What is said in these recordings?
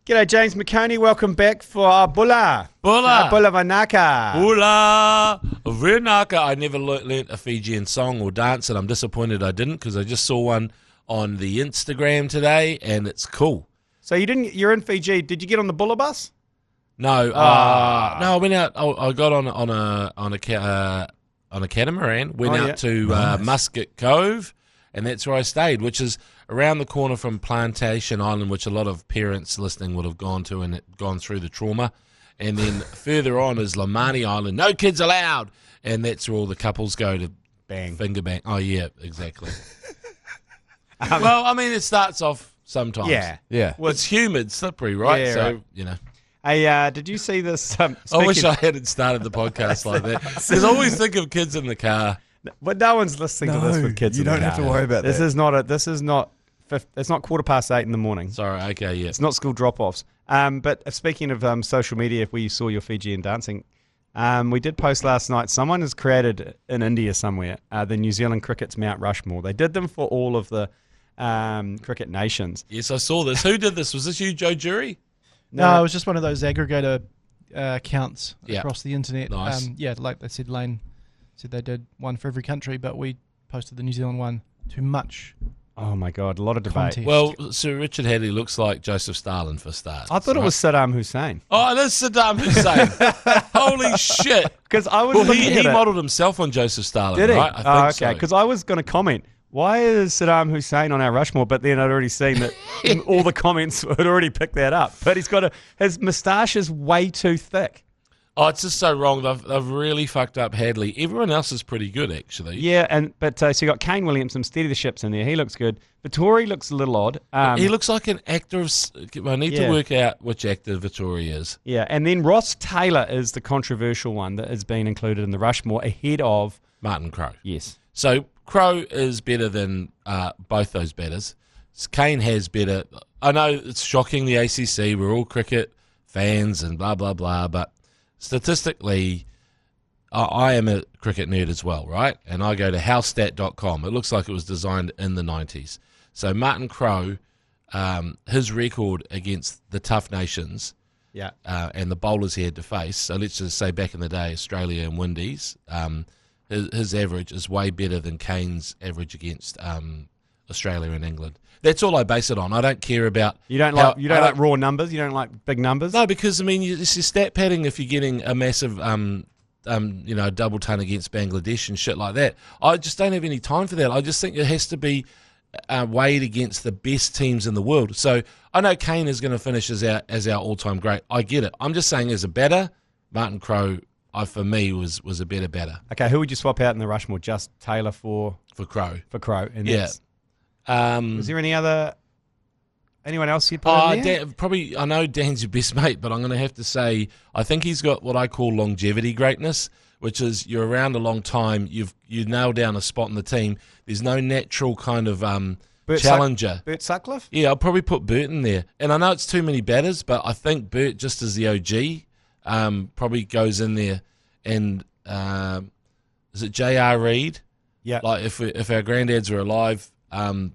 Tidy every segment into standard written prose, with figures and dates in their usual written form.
G'day, James McOnie. Welcome back for Bula. Bula. Bula Vanaka. Bula Vanaka. I never learnt a Fijian song or dance, and I'm disappointed I didn't because I just saw one on the Instagram today, and it's cool. So you're in Fiji. Did you get on the Bula bus? No. No, I went out. I got on a catamaran, went out to Muscat Cove, and that's where I stayed, which is around the corner from Plantation Island, which a lot of parents listening would have gone to and gone through the trauma. And then further on is Lamani Island, no kids allowed, and that's where all the couples go to finger bang. Oh, yeah, exactly. Well, I mean, it starts off sometimes. Yeah. Well, it's humid, slippery, right? Yeah, so, right. you know. Hey, did you see this? I wish I hadn't started the podcast like that. Because I always think of kids in the car. But no one's listening to this with kids in the car. You don't have to worry about that. It's not 8:15 in the morning. Sorry, okay, yeah. It's not school drop-offs. But speaking of social media, if we saw your Fijian dancing, we did post last night, someone has created in India somewhere, the New Zealand cricket's Mount Rushmore. They did them for all of the cricket nations. Yes, I saw this. Who did this? Was this you, Joe Jury? No, it was just one of those aggregator accounts Yeah. across the internet. Nice. Like they said, Lane said they did one for every country, but we posted the New Zealand one too much. Oh, my God, a lot of debate. Context. Well, Sir Richard Hadlee looks like Joseph Stalin for starters. I thought it was Saddam Hussein. Oh, it is Saddam Hussein. Holy shit. Because I was Well, looking he at it. modelled himself on Joseph Stalin, Did he? right? I think okay, because I was going to comment, why is Saddam Hussein on our Rushmore? But then I'd already seen that all the comments had already picked that up. But his moustache is way too thick. Oh, it's just so wrong. They've really fucked up Hadley. Everyone else is pretty good, actually. Yeah, but so you got Kane Williamson, Steady the Ships in there. He looks good. Vittori looks a little odd. He looks like an actor of... I need to work out which actor Vittori is. Yeah, and then Ross Taylor is the controversial one that has been included in the Rushmore ahead of... Martin Crowe. Yes. So Crowe is better than both those batters. Kane has better... I know it's shocking, the ACC. We're all cricket fans and blah, blah, blah, but... Statistically, I am a cricket nerd as well, right? And I go to housestat.com. It looks like it was designed in the 90s. So Martin Crowe, his record against the tough nations and the bowlers he had to face, so let's just say back in the day, Australia and Windies, his average is way better than Kane's average against Australia and England. That's all I base it on. I don't care about... You don't like raw numbers? You don't like big numbers? No, because, I mean, it's your stat padding if you're getting a massive, double ton against Bangladesh and shit like that. I just don't have any time for that. I just think it has to be weighed against the best teams in the world. So I know Kane is going to finish as our all-time great. I get it. I'm just saying as a batter, Martin Crowe, for me, was a better batter. Okay, who would you swap out in the Rushmore? Just Taylor for Crowe. For Crowe. And yeah. Was there anyone else you'd put in there? Probably, I know Dan's your best mate, but I'm going to have to say I think he's got what I call longevity greatness, which is you're around a long time, you nail down a spot in the team. There's no natural kind of challenger. Bert Sutcliffe? Yeah, I'll probably put Bert in there. And I know it's too many batters, but I think Bert, just as the OG, probably goes in there. And is it J.R. Reid? Yeah. Like if our granddads were alive,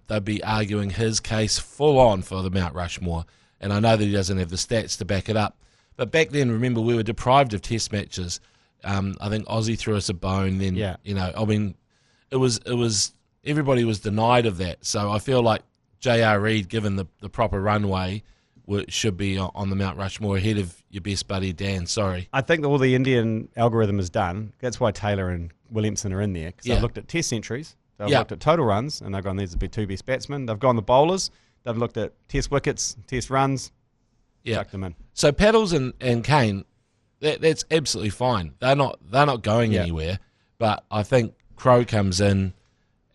they'd be arguing his case full on for the Mount Rushmore. And I know that he doesn't have the stats to back it up. But back then, remember, we were deprived of test matches. I think Aussie threw us a bone. Then, I mean, it was everybody was denied of that. So I feel like J.R. Reid, given the proper runway, should be on the Mount Rushmore ahead of your best buddy Dan. Sorry. I think that all the Indian algorithm is done. That's why Taylor and Williamson are in there. Because they've looked at test centuries. They've looked at total runs, and they've gone, these are the two best batsmen. They've gone the bowlers. They've looked at test wickets, test runs. Chucked them in. So Paddles and Kane, that's absolutely fine. They're not going anywhere. But I think Crowe comes in,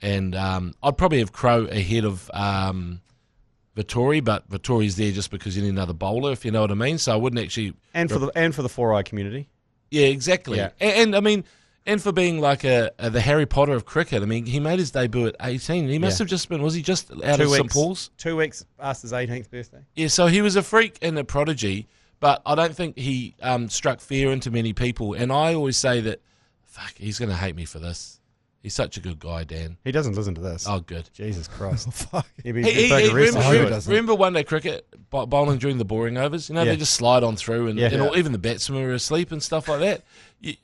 and I'd probably have Crowe ahead of Vittori, but Vittori's there just because you need another bowler, if you know what I mean. So I wouldn't actually... And for the four-eye community. Yeah, exactly. Yeah. And I mean... And for being like the Harry Potter of cricket, I mean, he made his debut at 18. He must have just been, was he just out of St. Paul's? 2 weeks past his 18th birthday. Yeah, so he was a freak and a prodigy, but I don't think he struck fear into many people. And I always say that, fuck, he's going to hate me for this. He's such a good guy, Dan. He doesn't listen to this. Oh, good. Jesus Christ. Fuck. He'd be He, big arrest. remember one day cricket bowling during the boring overs? You know, Yeah. they just slide on through and, Yeah. and even the batsmen were asleep and stuff like that.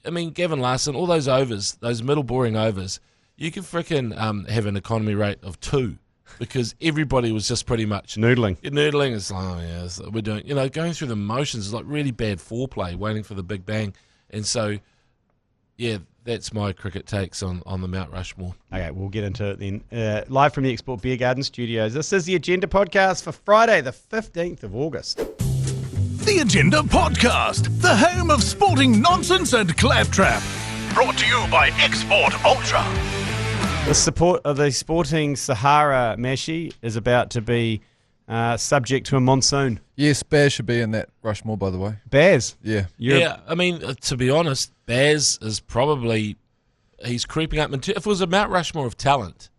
I mean, Gavin Larson, all those overs, those middle boring overs, you could frickin' have an economy rate of 2 because everybody was just pretty much Noodling. noodling. It's like, oh yeah, we're doing, going through the motions is like really bad foreplay, waiting for the big bang. And so, yeah, that's my cricket takes on the Mount Rushmore. Okay, we'll get into it then. Live from the Export Beer Garden Studios. This is the Agenda Podcast for Friday, the 15th of August. The Agenda Podcast, the home of sporting nonsense and claptrap. Brought to you by Export Ultra. The support of the Sporting Sahara Meshi is about to be subject to a monsoon. Yes, Bear should be in that Rushmore, by the way. Baz. Yeah. Yeah, I mean, to be honest, Baz is probably, he's creeping up. If it was a Mount Rushmore of talent,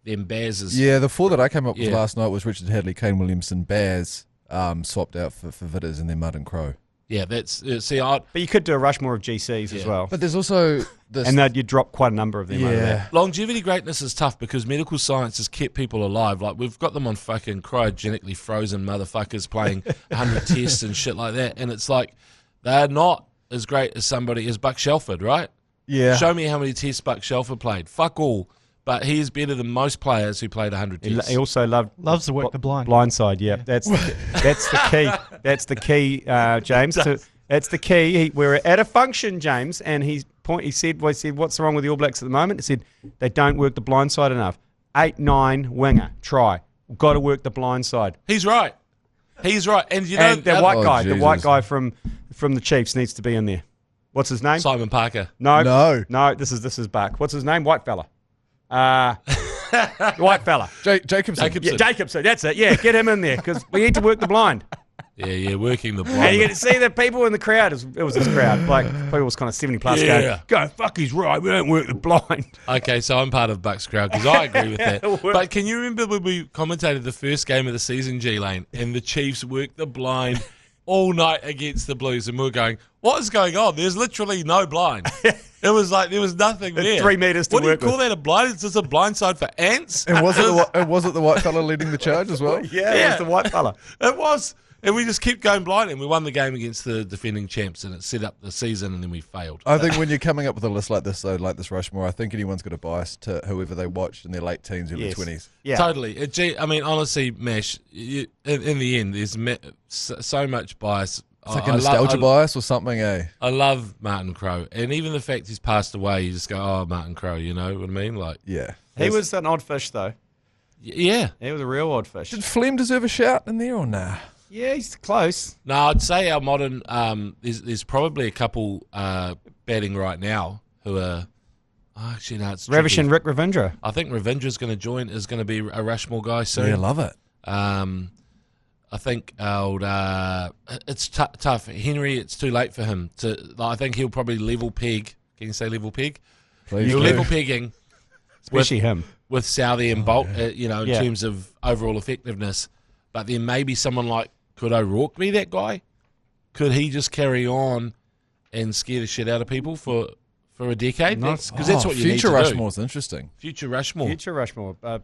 then Baz is... Yeah, the 4 that I came up with Yeah. last night was Richard Hadlee, Kane Williamson, Baz, swapped out for Vitters and then Mud and Crow. Yeah, that's... But you could do a Rushmore of GCs as Yeah. well. But there's also this... And you'd drop quite a number of them over yeah. there. Longevity greatness is tough because medical science has kept people alive. Like, we've got them on fucking cryogenically frozen motherfuckers playing 100 tests and shit like that. And it's like, they're not as great as somebody as Buck Shelford, right? Yeah. Show me how many tests Buck Shelford played. Fuck all. But he is better than most players who played 100 tests. He also Loves to work the blind. Blindside, yeah. That's the key. That's the key, James. That's the key. We're at a function, James, and he said, what's wrong with the All Blacks at the moment? He said, they don't work the blindside enough. 8-9 winger, try. We've got to work the blindside. He's right. He's right. And you know, And the white guy, Jesus. the white guy from the Chiefs needs to be in there. What's his name? Simon Parker. No. This is Buck. What's his name? White fella. White fella. Jacobson. Yeah, Jacobson. That's it. Yeah, get him in there because we need to work the blind. Yeah, working the And blind. you get to see the people in the crowd. It was this crowd. Like, people was kind of 70 plus Yeah. going, fuck, he's right. We don't work the blind. Okay, so I'm part of Buck's crowd because I agree with that. It worked. But can you remember when we commentated the first game of the season, G Lane, and the Chiefs worked the blind all night against the Blues, and we were going, what is going on? There's literally no blind. It was like there was nothing there. 3 meters to what work do you call with. that, a blind? It's just a blind side for ants? And was it the white fella leading the charge as well? Yeah, it was the white fella. It was. And we just kept going blind, and we won the game against the defending champs, and it set up the season, and then we failed. I think when you're coming up with a list like this, though, like this Rushmore, I think anyone's got a bias to whoever they watched in their late teens, early Yes. 20s. Yeah. Totally. I mean, honestly, Mash, in the end, there's so much bias. It's like a nostalgia bias or something, eh? I love Martin Crowe, and even the fact he's passed away, you just go, "Oh, Martin Crowe," you know what I mean? Like, Yeah. He was an odd fish, though. yeah. He was a real odd fish. Did Flem deserve a shout in there or nah? Yeah, he's close. No, I'd say our modern. There's probably a couple batting right now who are. Oh, actually, no, it's Ravish tricky. and Rick Ravindra. I think Ravindra's going to join. Is going to be a Rushmore guy soon. Yeah, love it. I think it's tough. Henry, it's too late for him to. I think he'll probably level peg. Can you say level peg? Please He'll do. level pegging Especially him. with Southey and Bolt, in Yeah. terms of overall effectiveness. But then maybe someone like, could O'Rourke be that guy? Could he just carry on and scare the shit out of people for a decade? Because that's what you need to Future do. Rushmore's interesting. Future Rushmore. Future Rushmore. A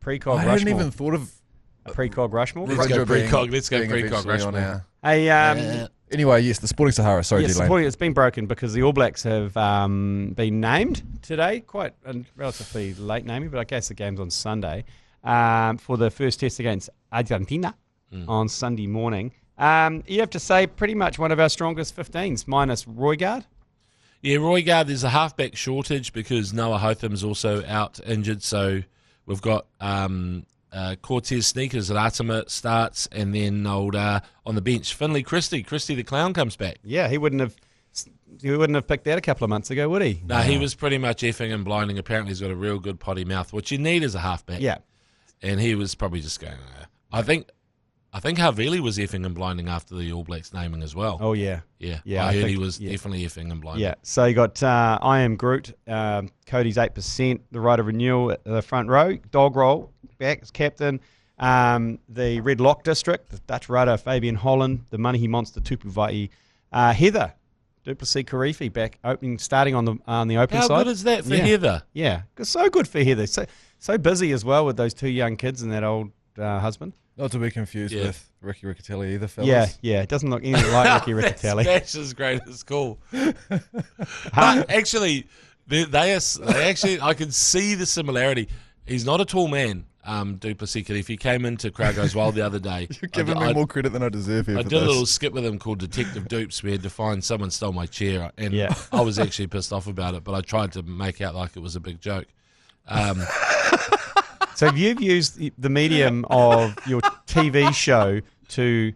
precog I Rushmore. hadn't even thought of A precog Rushmore. Let's go Ravindra being- precog. Let's go being precog eventually on Rushmore. our- Hey, Anyway, yes, the Sporting Sahara. Sorry, yes, D-Lane. it's been broken because the All Blacks have been named today. Quite a relatively late naming, but I guess the game's on Sunday for the first test against Argentina on Sunday morning. You have to say pretty much one of our strongest 15s, minus Roygaard. Yeah, Roygaard, there's a halfback shortage because Noah Hotham's also out injured. So we've got Cortez Sneakers at Artima starts, and then on the bench, Finlay Christie the Clown comes back. Yeah, he wouldn't have picked that a couple of months ago, would he? No, he was pretty much effing and blinding. Apparently he's got a real good potty mouth, which you need as a halfback. Yeah. And he was probably just going, I think Havili was effing and blinding after the All Blacks naming as well. Oh, yeah. Yeah, Yeah, I I heard think- he was yeah. definitely effing and blinding. Yeah, so you got I Am Groot, Cody's 8%, the right of renewal at the front row, Dog Roll, back as captain, the Red Lock District, the Dutch rudder Fabian Holland, the Money Monster Tupu Vai, Heather Duplessis Karifi back starting on the open How side. good is that for Heather? Yeah, so good for Heather. So busy as well with those 2 young kids and that old husband. Not to be confused with Ricky Riccatelli either, fellas. Yeah, it doesn't look anything like Ricky Riccatelli. That's as great as cool. But actually, they actually, I can see the similarity. He's not a tall man, Duplessis Karifi. He came into Crowd Goes Wild the other day. You're giving me more credit than I deserve here I for did a this. little skit with him called Detective Dupes. We had to find someone stole my chair, and I was actually pissed off about it, but I tried to make out like it was a big joke. So you've used the medium of your TV show to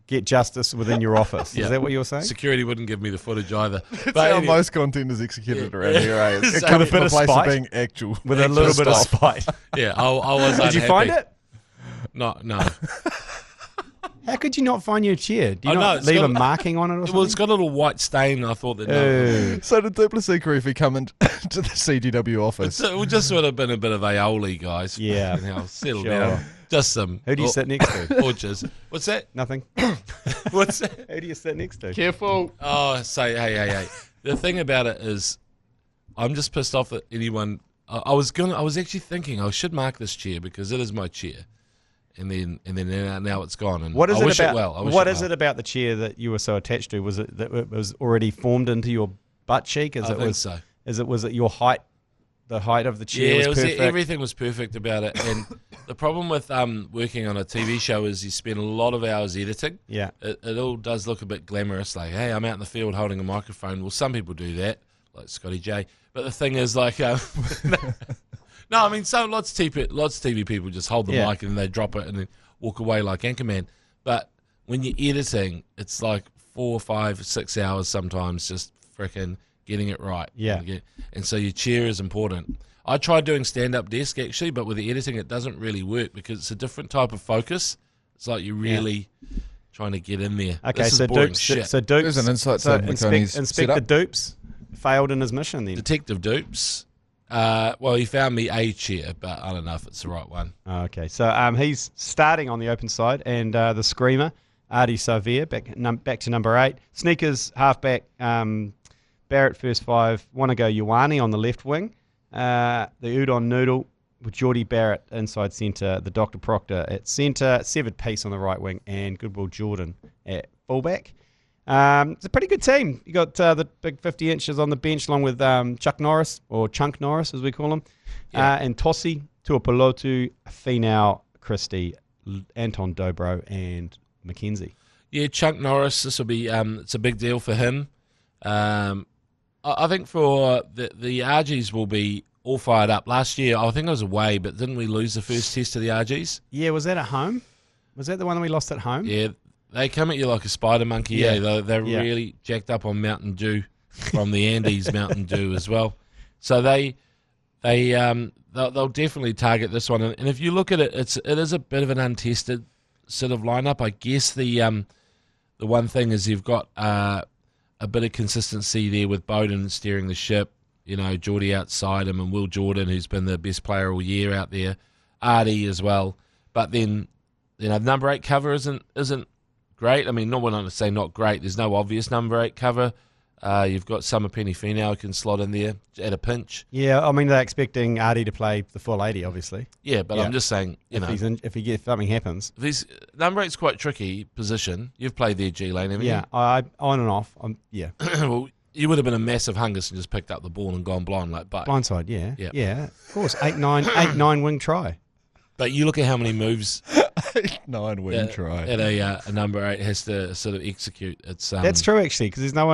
get justice within your office. Is that what you're saying? Security wouldn't give me the footage either. That's how most content is executed around here, eh? It So- comes With a bit from a of place of spite. being actual. With a little bit of spite. Yeah, I was Did you find it? No. How could you not find your chair? Do you I know, not it's leave got- a marking on it or something? Well, it's got a little white stain. I thought that. No, So did Duplessis Karifi come into the CDW office? it would just would have been a bit of aioli, guys. Yeah. Now settle Sure. down. Just some. Who do you sit next to? Orchards. What's that? Nothing. What's that? Who do you sit next to? Careful. Oh, say hey. The thing about it is, I'm just pissed off that anyone. I was actually thinking I should mark this chair because it is my chair, and then now it's gone. And What is I it wish about? it well. I wish What it is well. it about the chair that you were so attached to? Was it that it was already formed into your butt cheek? I think so. Was it your height? The height of the chair Yeah, was perfect. everything was perfect about it. And the problem with working on a TV show is you spend a lot of hours editing. Yeah. It all does look a bit glamorous, like, hey, I'm out in the field holding a microphone. Well, some people do that, like Scotty J. But the thing is, like, no, I mean, so lots of TV people just hold the mic and they drop it and then walk away like Anchorman. But when you're editing, it's like 4, 5, 6 hours sometimes just freaking getting it right. Yeah. And so your chair is important. I tried doing stand-up desk, actually, but with the editing, it doesn't really work because it's a different type of focus. It's like you're really trying to get in there. Okay, This is so boring Dupes. shit. So Dupes. There's an insight to McOnie's Inspector setup. Dupes failed in his mission then. Detective Dupes. Well, he found me a chair, but I don't know if it's the right one. Oh, okay, so he's starting on the open side, and the screamer, Artie Savir, back to number 8. Sneakers, halfback, Barrett, first 5. Wanna-go Ioane on the left wing. The Udon Noodle with Geordie Barrett inside centre. The Dr. Proctor at centre. Severed Peace on the right wing, and Goodwill Jordan at fullback. It's a pretty good team. You got the big 50 inches on the bench, along with Chuck Norris, or Chunk Norris as we call him, and Tossi, Tuapolotu, Finau, Christie, Anton Dobro, and Mackenzie. Yeah, Chunk Norris, this will be it's a big deal for him. I think for the RGs will be all fired up. Last year, I think I was away, but didn't we lose the first test to the RGs? Yeah, was that at home? Was that the one that we lost at home? Yeah, they come at you like a spider monkey. Yeah. They're really jacked up on Mountain Dew from the Andes Mountain Dew as well. So they'll definitely target this one. And if you look at it, it is a bit of an untested sort of lineup. I guess the one thing is you've got a bit of consistency there with Bowden steering the ship. You know, Geordie outside him and Will Jordan, who's been the best player all year out there. Artie as well. But then, number 8 cover isn't great. I mean, we're not to say not great. There's no obvious number 8 cover. You've got Summer Penny Finau who can slot in there at a pinch. Yeah, I mean, they're expecting Artie to play the full 80, obviously. Yeah, but I'm just saying, if something happens. Number 8's quite tricky position. You've played there, G Lane, haven't you? Yeah, I on and off. Well, you would have been a massive hungus and just picked up the ball and gone blind like Buck. Blindside, yeah, of course. 8-9 wing try. But you look at how many moves 9 win try. at a number 8 has to sort of execute. It's That's true, actually, because there's no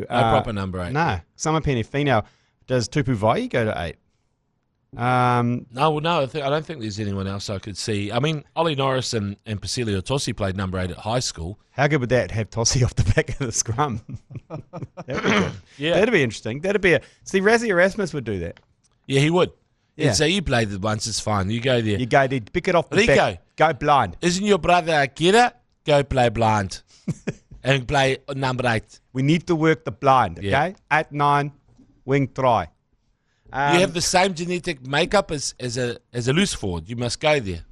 proper number 8. No, Summer Penny Finau. Does Tupu Vai go to 8? No, I don't think there's anyone else I could see. I mean, Ollie Norris and Pasilio Tossi played number 8 at high school. How good would that have Tossi off the back of the scrum? That'd be good. Yeah. That'd be interesting. See, Razzie Erasmus would do that. Yeah, he would. Yeah. Yeah. So you played it once, it's fine. You go there. You go there, pick it off the Rico. back. Go blind. Isn't your brother a kidder? Go play blind. And play number 8. We need to work the blind, okay? Yeah. 8-9, wing try. You have the same genetic makeup as a loose forward. You must go there.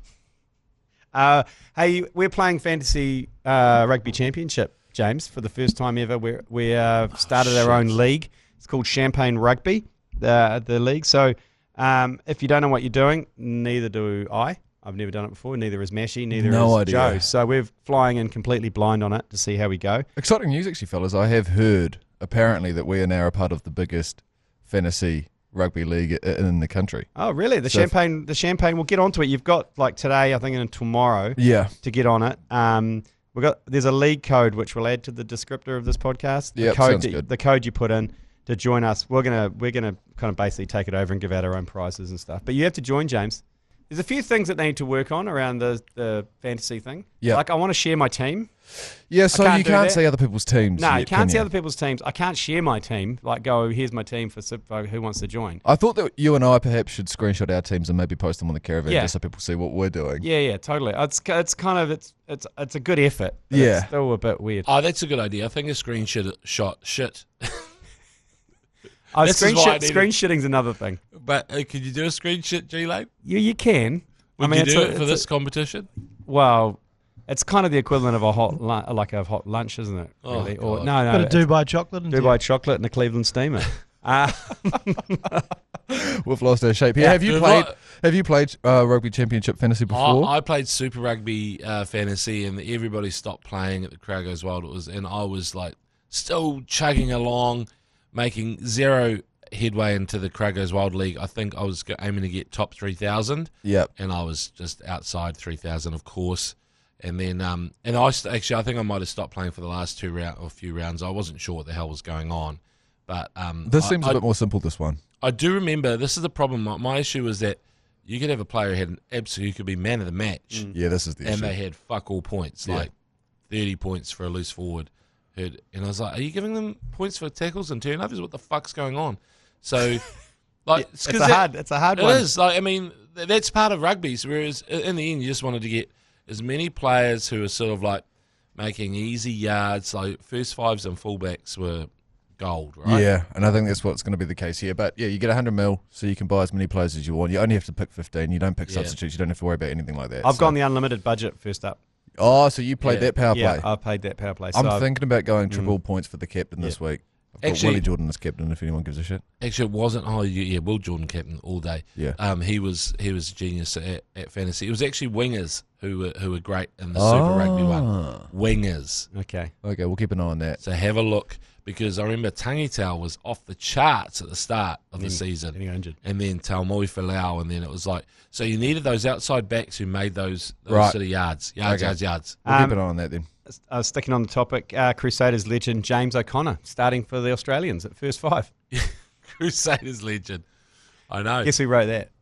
Hey, we're playing Fantasy Rugby Championship James, for the first time ever. We started our own league. It's called Champagne Rugby, the league. So if you don't know what you're doing, neither do I. I've never done it before. Neither is Meshy. Neither is Joe. So we're flying in completely blind on it to see how we go. Exciting news, actually, fellas. I have heard, apparently, that we are now a part of the biggest fantasy rugby league in the country. Oh, really? The Champagne. We'll get onto it. You've got like today, I think, and tomorrow. Yeah. To get on it. There's a league code which we'll add to the descriptor of this podcast. Yeah, sounds good. The code you put in to join us. We're gonna kind of basically take it over and give out our own prizes and stuff. But you have to join, James. There's a few things that they need to work on around the fantasy thing. Yeah. Like I want to share my team. Yeah, so you can't see other people's teams. No, you can't see other people's teams. I can't share my team. Like go, here's my team for who wants to join. I thought that you and I perhaps should screenshot our teams and maybe post them on the caravan just so people see what we're doing. Yeah, totally. It's a good effort. But it's still a bit weird. Oh, that's a good idea. I think a screenshot shit. Screenshotting's another thing. But could you do a screenshot, G Lane? You can. Would you do it for this competition? Well, it's kind of the equivalent of a hot lunch, isn't it? Really? Oh, or no, bit of Dubai chocolate. Dubai chocolate and a Cleveland steamer. We've lost our shape here. Yeah, Have you played Rugby Championship fantasy before? I played Super Rugby fantasy, and everybody stopped playing at the Crowd Goes Wild. And I was like still chugging along, making zero headway into the Crowd Goes Wild League. I think I was aiming to get top 3,000. Yep. And I was just outside 3,000, of course. And then, I think I might have stopped playing for the last few rounds. I wasn't sure what the hell was going on. But this seems a bit more simple, this one. I do remember, this is the problem. My issue was that you could have a player who had who could be man of the match. Yeah, this is the issue. And they had fuck all points, like 30 points for a loose forward. And I was like, are you giving them points for tackles and turnovers? What the fuck's going on? So, like, it's a hard one. It is. Like, I mean, that's part of rugby. So whereas in the end, you just wanted to get as many players who are sort of like making easy yards. Like first fives and fullbacks were gold, right? Yeah, and I think that's what's going to be the case here. But yeah, you get 100 mil, so you can buy as many players as you want. You only have to pick 15. You don't pick substitutes. You don't have to worry about anything like that. I've gone the unlimited budget first up. Oh, so you played that power play? Yeah, I played that power play. I'm thinking about going triple points for the captain this week. I've got Willie Jordan as captain, if anyone gives a shit. Actually, it wasn't. Oh, yeah, Will Jordan captain all day. Yeah. He was a genius at fantasy. It was actually wingers who were great in the Super Rugby one. Wingers. Okay, we'll keep an eye on that. So have a look, because I remember Tangitau was off the charts at the start of the season. And then Taumui Falau, and then it was like, so you needed those outside backs who made those sort of yards. Yards. We'll keep an eye on that then. Sticking on the topic, Crusaders legend James O'Connor starting for the Australians at first five. Crusaders legend. I know. Guess who wrote that?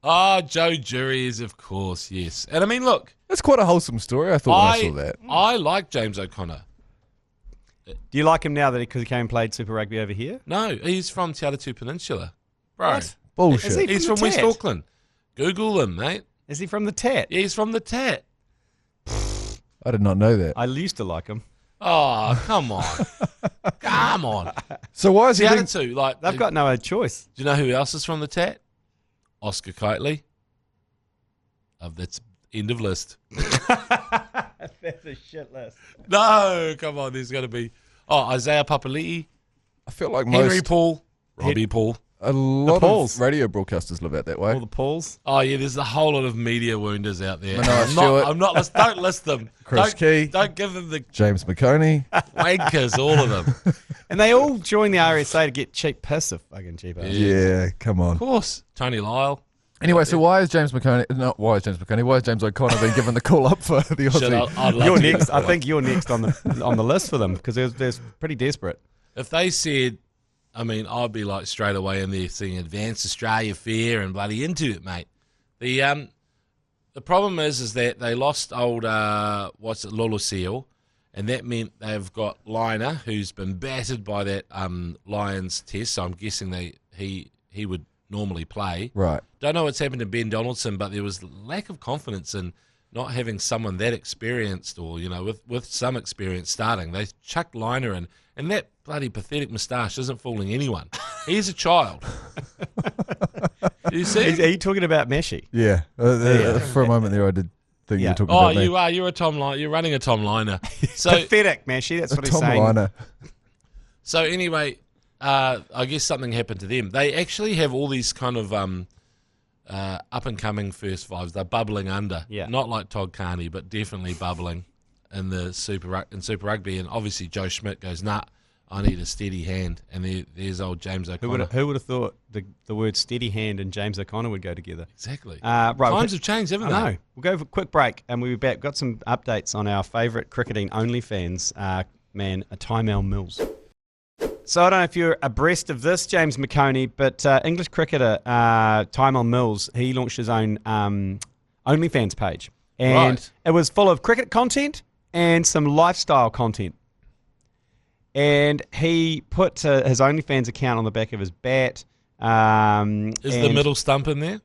Oh, Joe Jury is, of course, yes. And I mean, look. That's quite a wholesome story, I thought when I saw that. I like James O'Connor. Do you like him now because he came and played Super Rugby over here? No, he's from Te Atatū Peninsula. Bro. What? Bullshit. He's from West Auckland. Google him, mate. Is he from the Tat? Yeah, he's from the Tat. I did not know that. I used to like him. Oh, come on. Come on. So why is he Atatū, like, they've got no other choice. Do you know who else is from the Tat? Oscar Kitely. That's end of list. That's a shit list. No, come on. There's got to be. Oh, Isaiah Papali'i. I feel like Henry Paul. Robbie Paul. A lot of radio broadcasters live out that way. All the Pauls. Oh, yeah, there's a whole lot of media wounders out there. I'm not don't list them. Chris Key. Don't give them the James McOnie. wankers, all of them. And they all join the RSA to get cheap piss of fucking cheap ass. Yeah, come on. Of course. Tony Lyle. Anyway, so why is James O'Connor been given the call up for the Aussie? You're next. I think you're next on the list for them because they're pretty desperate. If they said, I mean, I'd be like straight away in there seeing Advanced Australia Fair and bloody into it, mate. The problem is that they lost old Lolo Seal, and that meant they've got Liner, who's been battered by that Lions test. So I'm guessing he would normally play. Right. Don't know what's happened to Ben Donaldson, but there was lack of confidence in not having someone that experienced, or with some experience starting. They chucked Liner in, and that bloody pathetic moustache isn't fooling anyone. He's a child. You see? Are you talking about Meshy? Yeah. For a moment there, I did thing Yeah. you're talking Oh, about. me. you are. You're a Tom Liner. You're running a Tom Liner. So, Pathetic, Mashy. That's A what he's Tom saying. Liner. so anyway, I guess something happened to them. They actually have all these kind of up and coming first fives. They're bubbling under. Yeah. Not like Todd Carney, but definitely bubbling in the Super Rugby. And obviously Joe Schmidt goes, nah, I need a steady hand. And there's old James O'Connor. Who would have thought the word steady hand and James O'Connor would go together? Exactly. Right, Times have changed, haven't I they? know. We'll go for a quick break, and we'll be back. Got some updates on our favourite cricketing OnlyFans man, Tymel Mills. So I don't know if you're abreast of this, James McOnie, but English cricketer Tymel Mills, he launched his own OnlyFans page. And Right. it was full of cricket content and some lifestyle content. And he put his OnlyFans account on the back of his bat. Is the middle stump in there?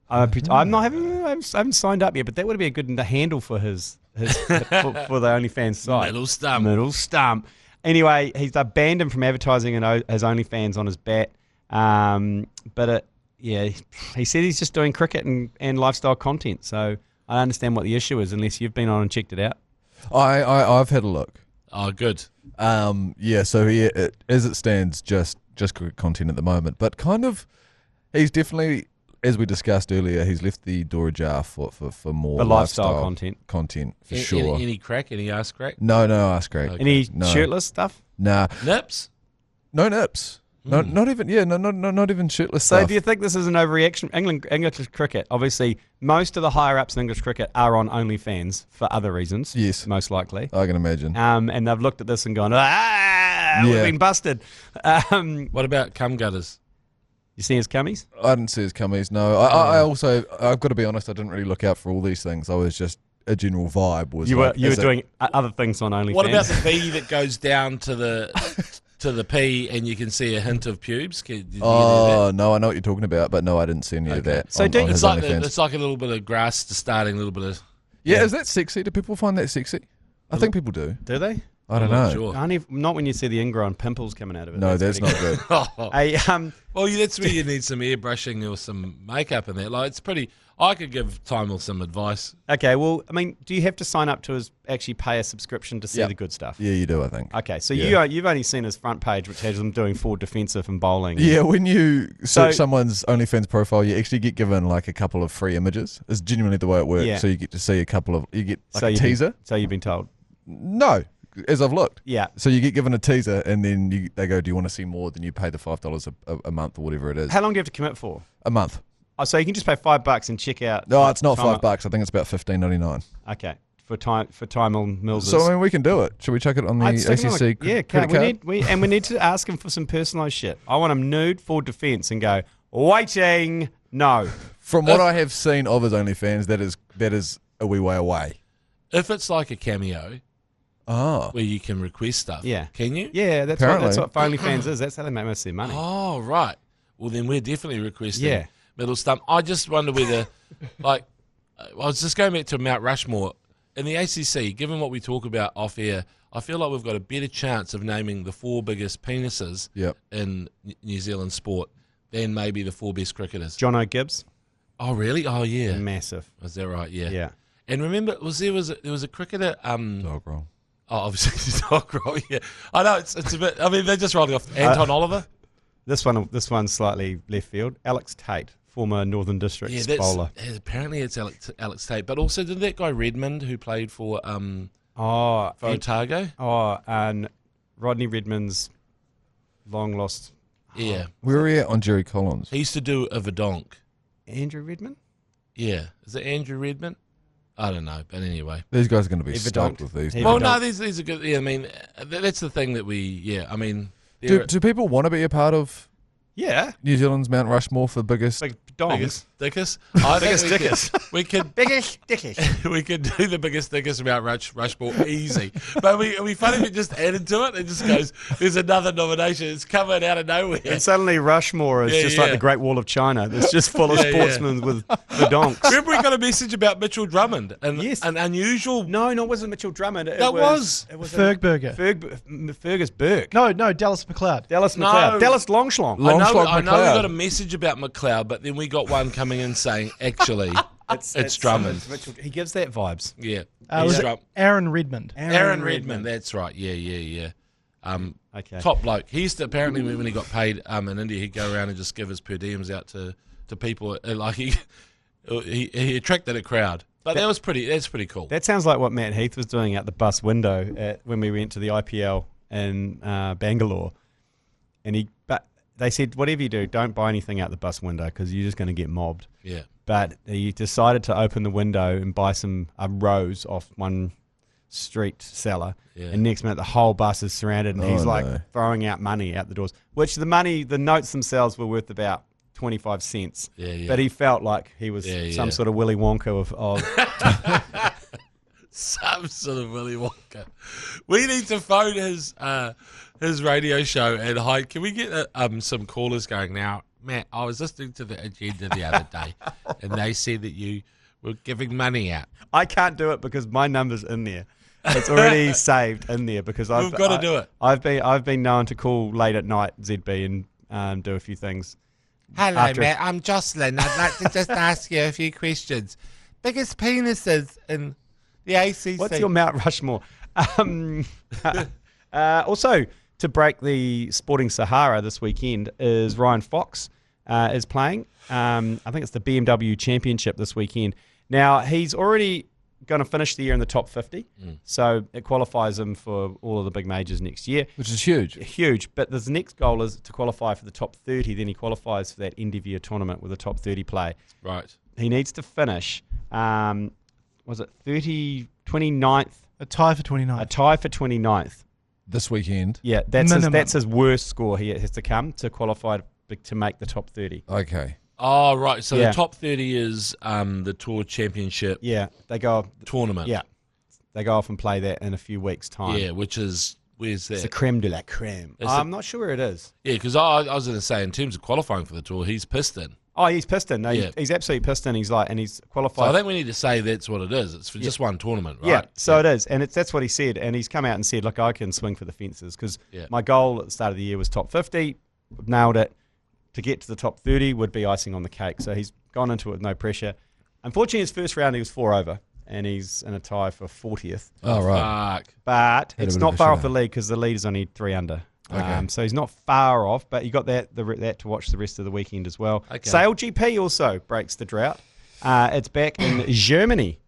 I haven't signed up yet, but that would be a good handle for his for the OnlyFans site. Middle stump. Anyway, he's banned him from advertising his OnlyFans on his bat. But he said he's just doing cricket and lifestyle content. So I understand what the issue is, unless you've been on and checked it out. I've had a look. Oh, good. So as it stands, just cricket content at the moment, but kind of, he's definitely, as we discussed earlier, he's left the door ajar for more The lifestyle content. for sure. Any crack? Any ass crack? No ass crack. Okay. Any No. shirtless stuff? Nah, Nips? no nips. No, not even. Yeah, not even shirtless So stuff. do you think this is an overreaction? English cricket, obviously, most of the higher-ups in English cricket are on OnlyFans for other reasons. Yes. Most likely. I can imagine. And they've looked at this and gone, we've been busted. What about cum gutters? You see his cummies? I didn't see his cummies. No, I also, I've got to be honest, I didn't really look out for all these things. I was just, a general vibe was. You were like, is it- doing other things on OnlyFans. What about the V that goes down to the P and you can see a hint of pubes? Did you get Oh that? no, I know what you're talking about, but no, I didn't see any of that. So on do- his It's like OnlyFans. it's like a little bit of grass to starting, a little bit of. Yeah, is that sexy? Do people find that sexy? I think people do. Do they? I don't I'm not know. sure. Not when you see the ingrown pimples coming out of it. No, that's not pretty good. Oh. Hey, Well, that's where you need some airbrushing or some makeup in there. Like, it's pretty. I could give Tymel some advice. okay, well, I mean, do you have to sign up to actually pay a subscription to see Yeah. the good stuff? Yeah, you do, I think. Okay, so Yeah. you've only seen his front page, which has him doing forward defensive and bowling. Yeah, when you search So- someone's OnlyFans profile, you actually get given like a couple of free images. It's genuinely the way it works. Yeah. So you get to see a couple of, you get like So a you've been- teaser. So you've been told. No, as I've looked. Yeah. So you get given a teaser, and then they go, "Do you want to see more?" Then you pay the $5 a month or whatever it is. How long do you have to commit for? A month. Oh, so you can just pay $5 and check out. No, it's not Time- $5. I think it's about $15.99. Okay, for Tymel Mills. So I mean, we can do it. Should we chuck it on the I'd stick him on ACC a- yeah, credit card? we need to ask him for some personalised shit. I want him nude, full defence, and go waiting. No, From what I have seen of his OnlyFans, that is a wee way away. If it's like a cameo Oh, where you can request stuff, Yeah. can you? yeah, that's Apparently. what OnlyFans is. That's how they make most of their money. Oh, right. Well, then we're definitely requesting Yeah. middle stump. I just wonder whether, like, I was just going back to Mount Rushmore. In the ACC, given what we talk about off air, I feel like we've got a better chance of naming the 4 biggest penises yep. in New Zealand sport than maybe the 4 best cricketers. John O'Gibbs, Oh, really? Oh, yeah. massive. Is that right? Yeah. Yeah. And remember, there was a cricketer. Dog roll. Oh, obviously, dog roll. Yeah, I know it's a bit. I mean, they're just rolling off. Anton Oliver. This one's slightly left field. Alex Tate, former Northern Districts bowler. Apparently it's Alex Tate, but also did that guy Redmond who played for Otago? And Rodney Redmond's long lost Yeah, Where are we at on Jerry Collins? he used to do a Verdonk. Andrew Redmond. Yeah, is it Andrew Redmond? I don't know, but anyway. These guys are going to be He stoked Verdonk. with these. He Well, Verdonk. no, these are good. Yeah, I mean, that's the thing that we. Yeah, I mean, Do people want to be a part of Yeah, New Zealand's Mount Rushmore for biggest? big dongs. biggest dickers? I think Biggest dickers. we could Biggest dickish. we could do the biggest dickers about Rushmore easy. But we funny if we just added to it. It just goes, there's another nomination. It's coming out of nowhere. And suddenly Rushmore is Yeah, just like yeah. the Great Wall of China. It's just full of Yeah, yeah. sportsmen with the donks. Remember we got a message about Mitchell Drummond and Yes. an unusual. No, it wasn't Mitchell Drummond. It That was. It was Fergberger. Fergus Burke. No, Dallas McLeod. Dallas No. McLeod. Dallas Longschlong. Long- I know Longshot we McLeod. got a message about McLeod, but then we got one coming in saying, actually, It's Drummond. He gives that vibes. Yeah. Was it Aaron Redmond? Aaron Redmond, that's right. Yeah. Okay. Top bloke. He used to, apparently, when he got paid in India, he'd go around and just give his per diems out to people. Like he attracted a crowd. But that's pretty cool. That sounds like what Matt Heath was doing out the bus window when we went to the IPL in Bangalore. But they said, whatever you do, don't buy anything out the bus window because you're just going to get mobbed. Yeah. But he decided to open the window and buy some rose off one street seller. Yeah. And next minute, the whole bus is surrounded, and he's throwing out money out the doors. Which the notes themselves were worth about 25 cents. Yeah. But he felt like he was some sort of Willy Wonka of some sort of Willy Wonka. We need to phone his radio show and hide. Can we get some callers going now? Matt, I was listening to the agenda the other day, and they said that you were giving money out. I can't do it because my number's in there. It's already saved in there because We've got to do it. I've been known to call late at night ZB and do a few things. Hello, Matt. I'm Jocelyn. I'd like to just ask you a few questions. Biggest penises in the ACC. What's your Mount Rushmore? Also, to break the Sporting Sahara this weekend is Ryan Fox is playing. I think it's the BMW Championship this weekend. Now, he's already going to finish the year in the top 50, so it qualifies him for all of the big majors next year. Which is huge. Huge, but the next goal is to qualify for the top 30, then he qualifies for that end of year tournament with a top 30 play. Right. He needs to finish, was it 29th? A tie for 29th. A tie for 29th. This weekend. Yeah, that's his worst score he has to come to qualify to make the top 30. Okay. Oh, right. So the top 30 is the Tour Championship they go tournament. Yeah. They go off and play that in a few weeks' time. Yeah, which is, where's that? It's the creme de la creme. I'm not sure where it is. Yeah, because I was going to say, in terms of qualifying for the Tour, he's pissed in. Oh, he's pissed in. No, he's absolutely pissed in. He's qualified. So I think we need to say that's what it is. It's for just one tournament, right? Yeah, so it is. And that's what he said. And he's come out and said, look, I can swing for the fences because my goal at the start of the year was top 50. Nailed it. To get to the top 30 would be icing on the cake. So he's gone into it with no pressure. Unfortunately, his first round, he was 4 over. And he's in a tie for 40th. Oh, right. Fuck. But it's not far off the lead because the lead is only 3 under. Okay. So he's not far off, but you got that to watch the rest of the weekend as well. Okay. SailGP also breaks the drought. It's back in Germany.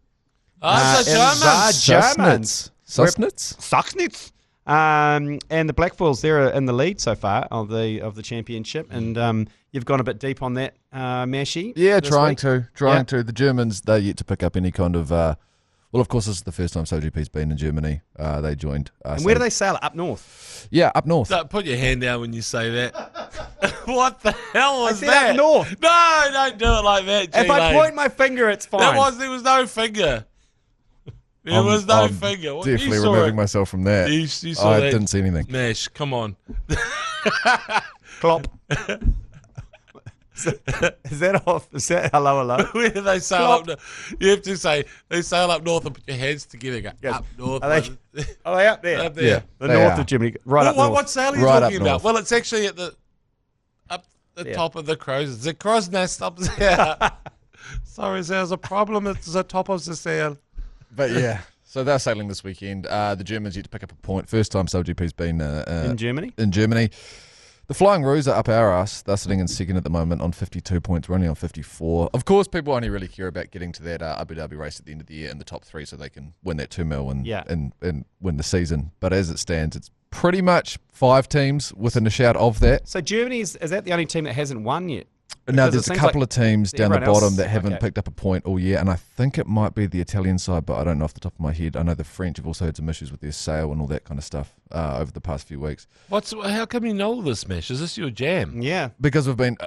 Oh, it's the Germans. Saxnitz. And the Blackfalls, they're in the lead so far of the championship. And you've gone a bit deep on that, Mashi. Yeah, trying to. The Germans, they're yet to pick up any kind of... well, of course, this is the first time SailGP's been in Germany. They joined. And where do they sail? Up north? Yeah, up north. Don't put your hand down when you say that. What the hell was I said that? up north. No, don't do it like that, G If I Lane. point my finger, it's fine. There was no finger. There was no finger. What, Definitely removing myself from that. You saw I that. didn't see anything. Mash, come on. Clop. Is that off? Is that hello? Where do they sail up north? You have to say, they sail up north and put your hands together and go, up north. Are they up there? Up there. Yeah. The They north are. of Germany. Right up north. What sail are you Right up talking about? north. Well, it's actually at the top of the crows. It's the crow's nest up there. Sorry, there's a problem. It's the top of the sail. But yeah, so they're sailing this weekend. The Germans yet to pick up a point. First time SailGP's been In Germany? in Germany. The Flying Roos are up our ass. They're sitting in second at the moment on 52 points. We're only on 54. Of course, people only really care about getting to that Abu Dhabi race at the end of the year in the top 3 so they can win that $2 million and win the season. But as it stands, it's pretty much 5 teams within a shout of that. So Germany, is that the only team that hasn't won yet? Now, Because it there's a seems couple like of teams down the everyone else- bottom that haven't okay. picked up a point all year, and I think it might be the Italian side, but I don't know off the top of my head. I know the French have also had some issues with their sail and all that kind of stuff over the past few weeks. How come you know all this, Mash? Is this your jam? Yeah. Because we've been...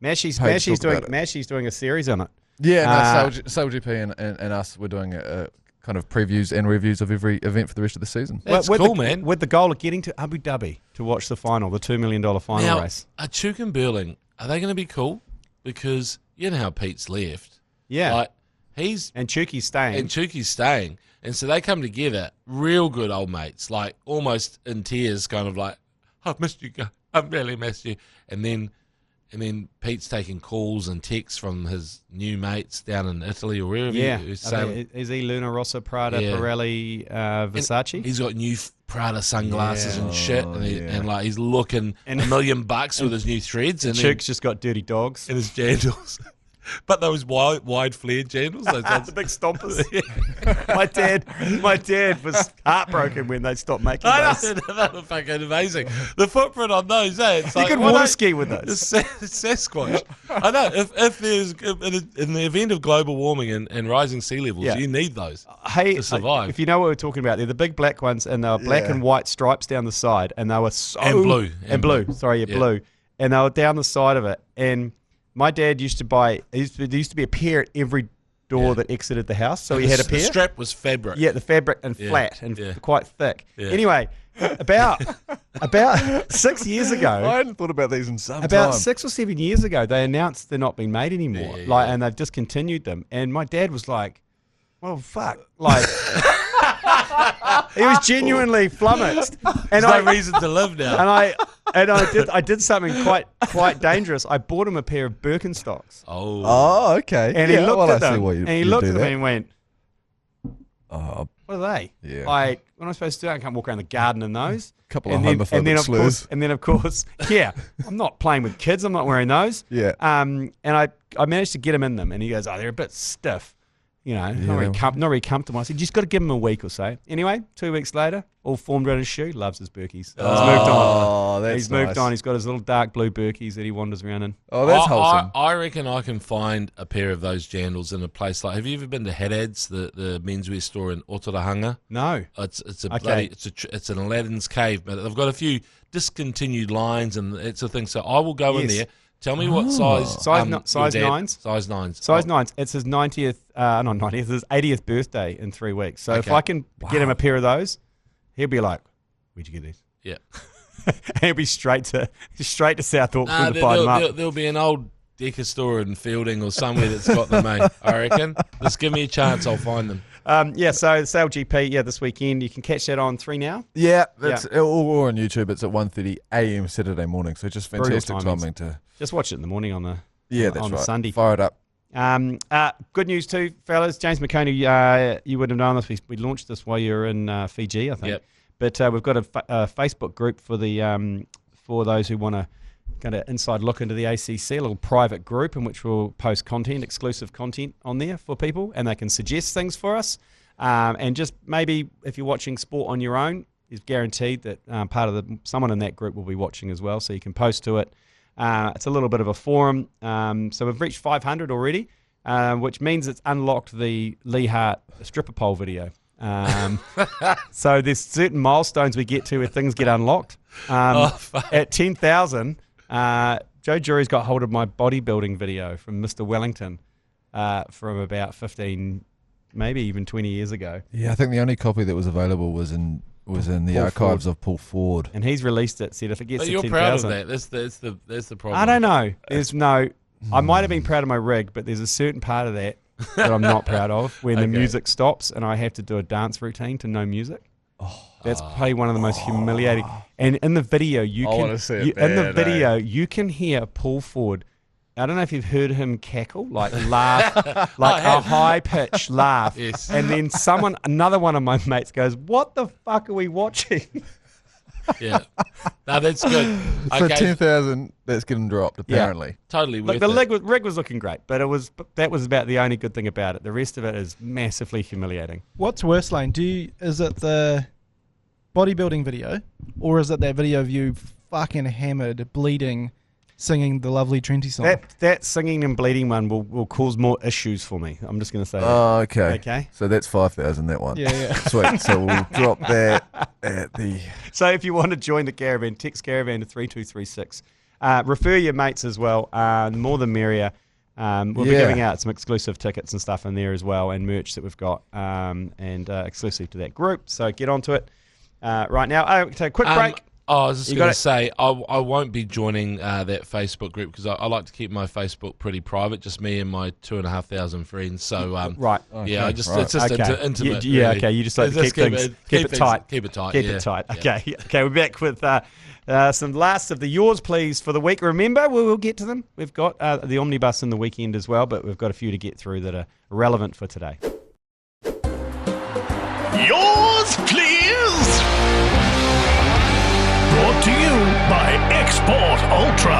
Mashi's Paid to talk doing about it. Mashi's doing a series on it. Yeah, Uh, SailGP and us, we're doing a kind of previews and reviews of every event for the rest of the season. That's with cool, the, man. With the goal of getting to Abu Dhabi to watch the final, the $2 million final Now, race. are Chuk and Burling, are they going to be cool? Because you know how Pete's left. Yeah. Like, he's... And Chuki's staying. And Chuki's staying. And so they come together, real good old mates, like almost in tears, kind of like, I've missed you, guys. I've really missed you. And then And then Pete's taking calls and texts from his new mates down in Italy or wherever. Yeah. He's sailing. Is he Luna Rossa, Prada, Pirelli, Versace? He's got new Prada sunglasses and shit, and like he's looking And- $1 million with his new threads. And Chuke's just got dirty dogs. his jandals. But those wide flared jandals. The big stompers. My dad was heartbroken when they stopped making I those. know, they were fucking amazing. The footprint on those, It's You like, could well, water no, ski with those. it's Sasquatch. I know. If there's in the event of global warming and rising sea levels, Yeah. you need those Hey, to survive. if you know what we're talking about, they're the big black ones, and they were black and white stripes down the side, and they were so And blue. and blue. Sorry, Yeah. blue, and they were down the side of it. And my dad used to buy. There used to be a pair at every door that exited the house, so he had a The pair. strap was fabric. Yeah, the fabric and Yeah, flat and yeah. quite thick. Yeah. Anyway, about 6 years ago. I hadn't thought about these in some About time. 6 or 7 years ago, they announced they're not being made anymore, and they've discontinued them. And my dad was like, "Well, fuck!" Like, he was genuinely flummoxed. And There's no reason to live now. I did something quite dangerous. I bought him a pair of Birkenstocks, Oh, okay. and he looked at I see them, why you, and he you looked do at them that. and went, Oh, "What are they? Yeah. Like, what am I supposed to do? I can't walk around the garden in those." Couple of and then, homophobic of slurs. course, and then of course, yeah, I'm not playing with kids. I'm not wearing those. Yeah. And I managed to get him in them, and he goes, "Oh, they're a bit stiff, not really comfortable." I said, "You just got to give him a week or so." Anyway, 2 weeks later, all formed around his shoe. Loves his Berkeys. He's moved on. that's He's nice. moved on. He's got his little dark blue Berkeys that he wanders around in. Oh, that's wholesome. I reckon I can find a pair of those jandals in a place like. Have you ever been to Haddad's, the menswear store in Otorahanga? No. It's a Okay. bloody it's an Aladdin's cave, but they've got a few discontinued lines and it's a thing. So I will go in Yes. there. Tell me what size. Size your size dad- nines? Size nines. Size 9s. It's his 90th, not 90th, his 80th birthday in 3 weeks. So if Okay. I can get him a pair of those, he'll be like, "Where'd you get these?" Yeah. And he'll be straight to South Auckland Nah, to buy them up. there'll be an old Decker store in Fielding or somewhere that's got them, mate. I reckon. Just give me a chance, I'll find them. So SailGP, this weekend. You can catch that on 3 Now. Yeah, that's or on YouTube. It's at 1:30 a.m. Saturday morning. So just Brutal fantastic timings. timing to. Just watch it in the morning on the That's on right. Sunday. Fire it up. Good news too, fellas. James McOnie, you would have known this. We launched this while you were in Fiji, I think. Yep. But we've got a Facebook group for the for those who want to get an inside look into the ACC, a little private group in which we'll post exclusive content on there for people, and they can suggest things for us. And just maybe if you're watching sport on your own, it's guaranteed that someone in that group will be watching as well, so you can post to it. It's a little bit of a forum. So we've reached 500 already, which means it's unlocked the Lee Hart stripper pole video. So there's certain milestones we get to where things get unlocked. At 10,000, Joe Jury's got hold of my bodybuilding video from Mr. Wellington from about 15, maybe even 20 years ago. Yeah, I think the only copy that was available was in the archives of Paul Ford. And he's released it, said if it gets But to you're 10,000. proud of that. That's the problem. I don't know. There's no... I might have been proud of my rig, but there's a certain part of that I'm not proud of when the music stops and I have to do a dance routine to no music. That's probably one of the most humiliating. And in the video, you can hear Paul Ford. I don't know if you've heard him cackle, like laugh, like a high pitched laugh. Yes. And then another one of my mates goes, "What the fuck are we watching?" Yeah. No, that's good. So Okay. 10,000, that's getting dropped apparently. Totally Look, worth the it. rig was looking great, but that was about the only good thing about it. The rest of it is massively humiliating. What's worse, Lane? Is it the bodybuilding video, or is it that video of you fucking hammered, bleeding, singing the lovely Trenty song? That singing and bleeding one will cause more issues for me. I'm just going to say that. Oh, okay. Okay. So that's 5,000, that one. Yeah. Sweet. So we'll drop that at the... So if you want to join the caravan, text caravan to 3236. Refer your mates as well. The more the merrier. We'll be giving out some exclusive tickets and stuff in there as well, and merch that we've got, and exclusive to that group. So get onto it right now. Take a quick break. I was just going to say, I won't be joining that Facebook group because I like to keep my Facebook pretty private, just me and my 2,500 friends. So, right. Yeah, Okay. it's just intimate. Yeah, really. okay. You just like to keep it tight. Keep it tight. Keep it tight. Okay. Okay, we're back with some last of the yours, please, for the week. Remember, we'll get to them. We've got the omnibus in the weekend as well, but we've got a few to get through that are relevant for today. Yours, please. Brought to you by Export Ultra.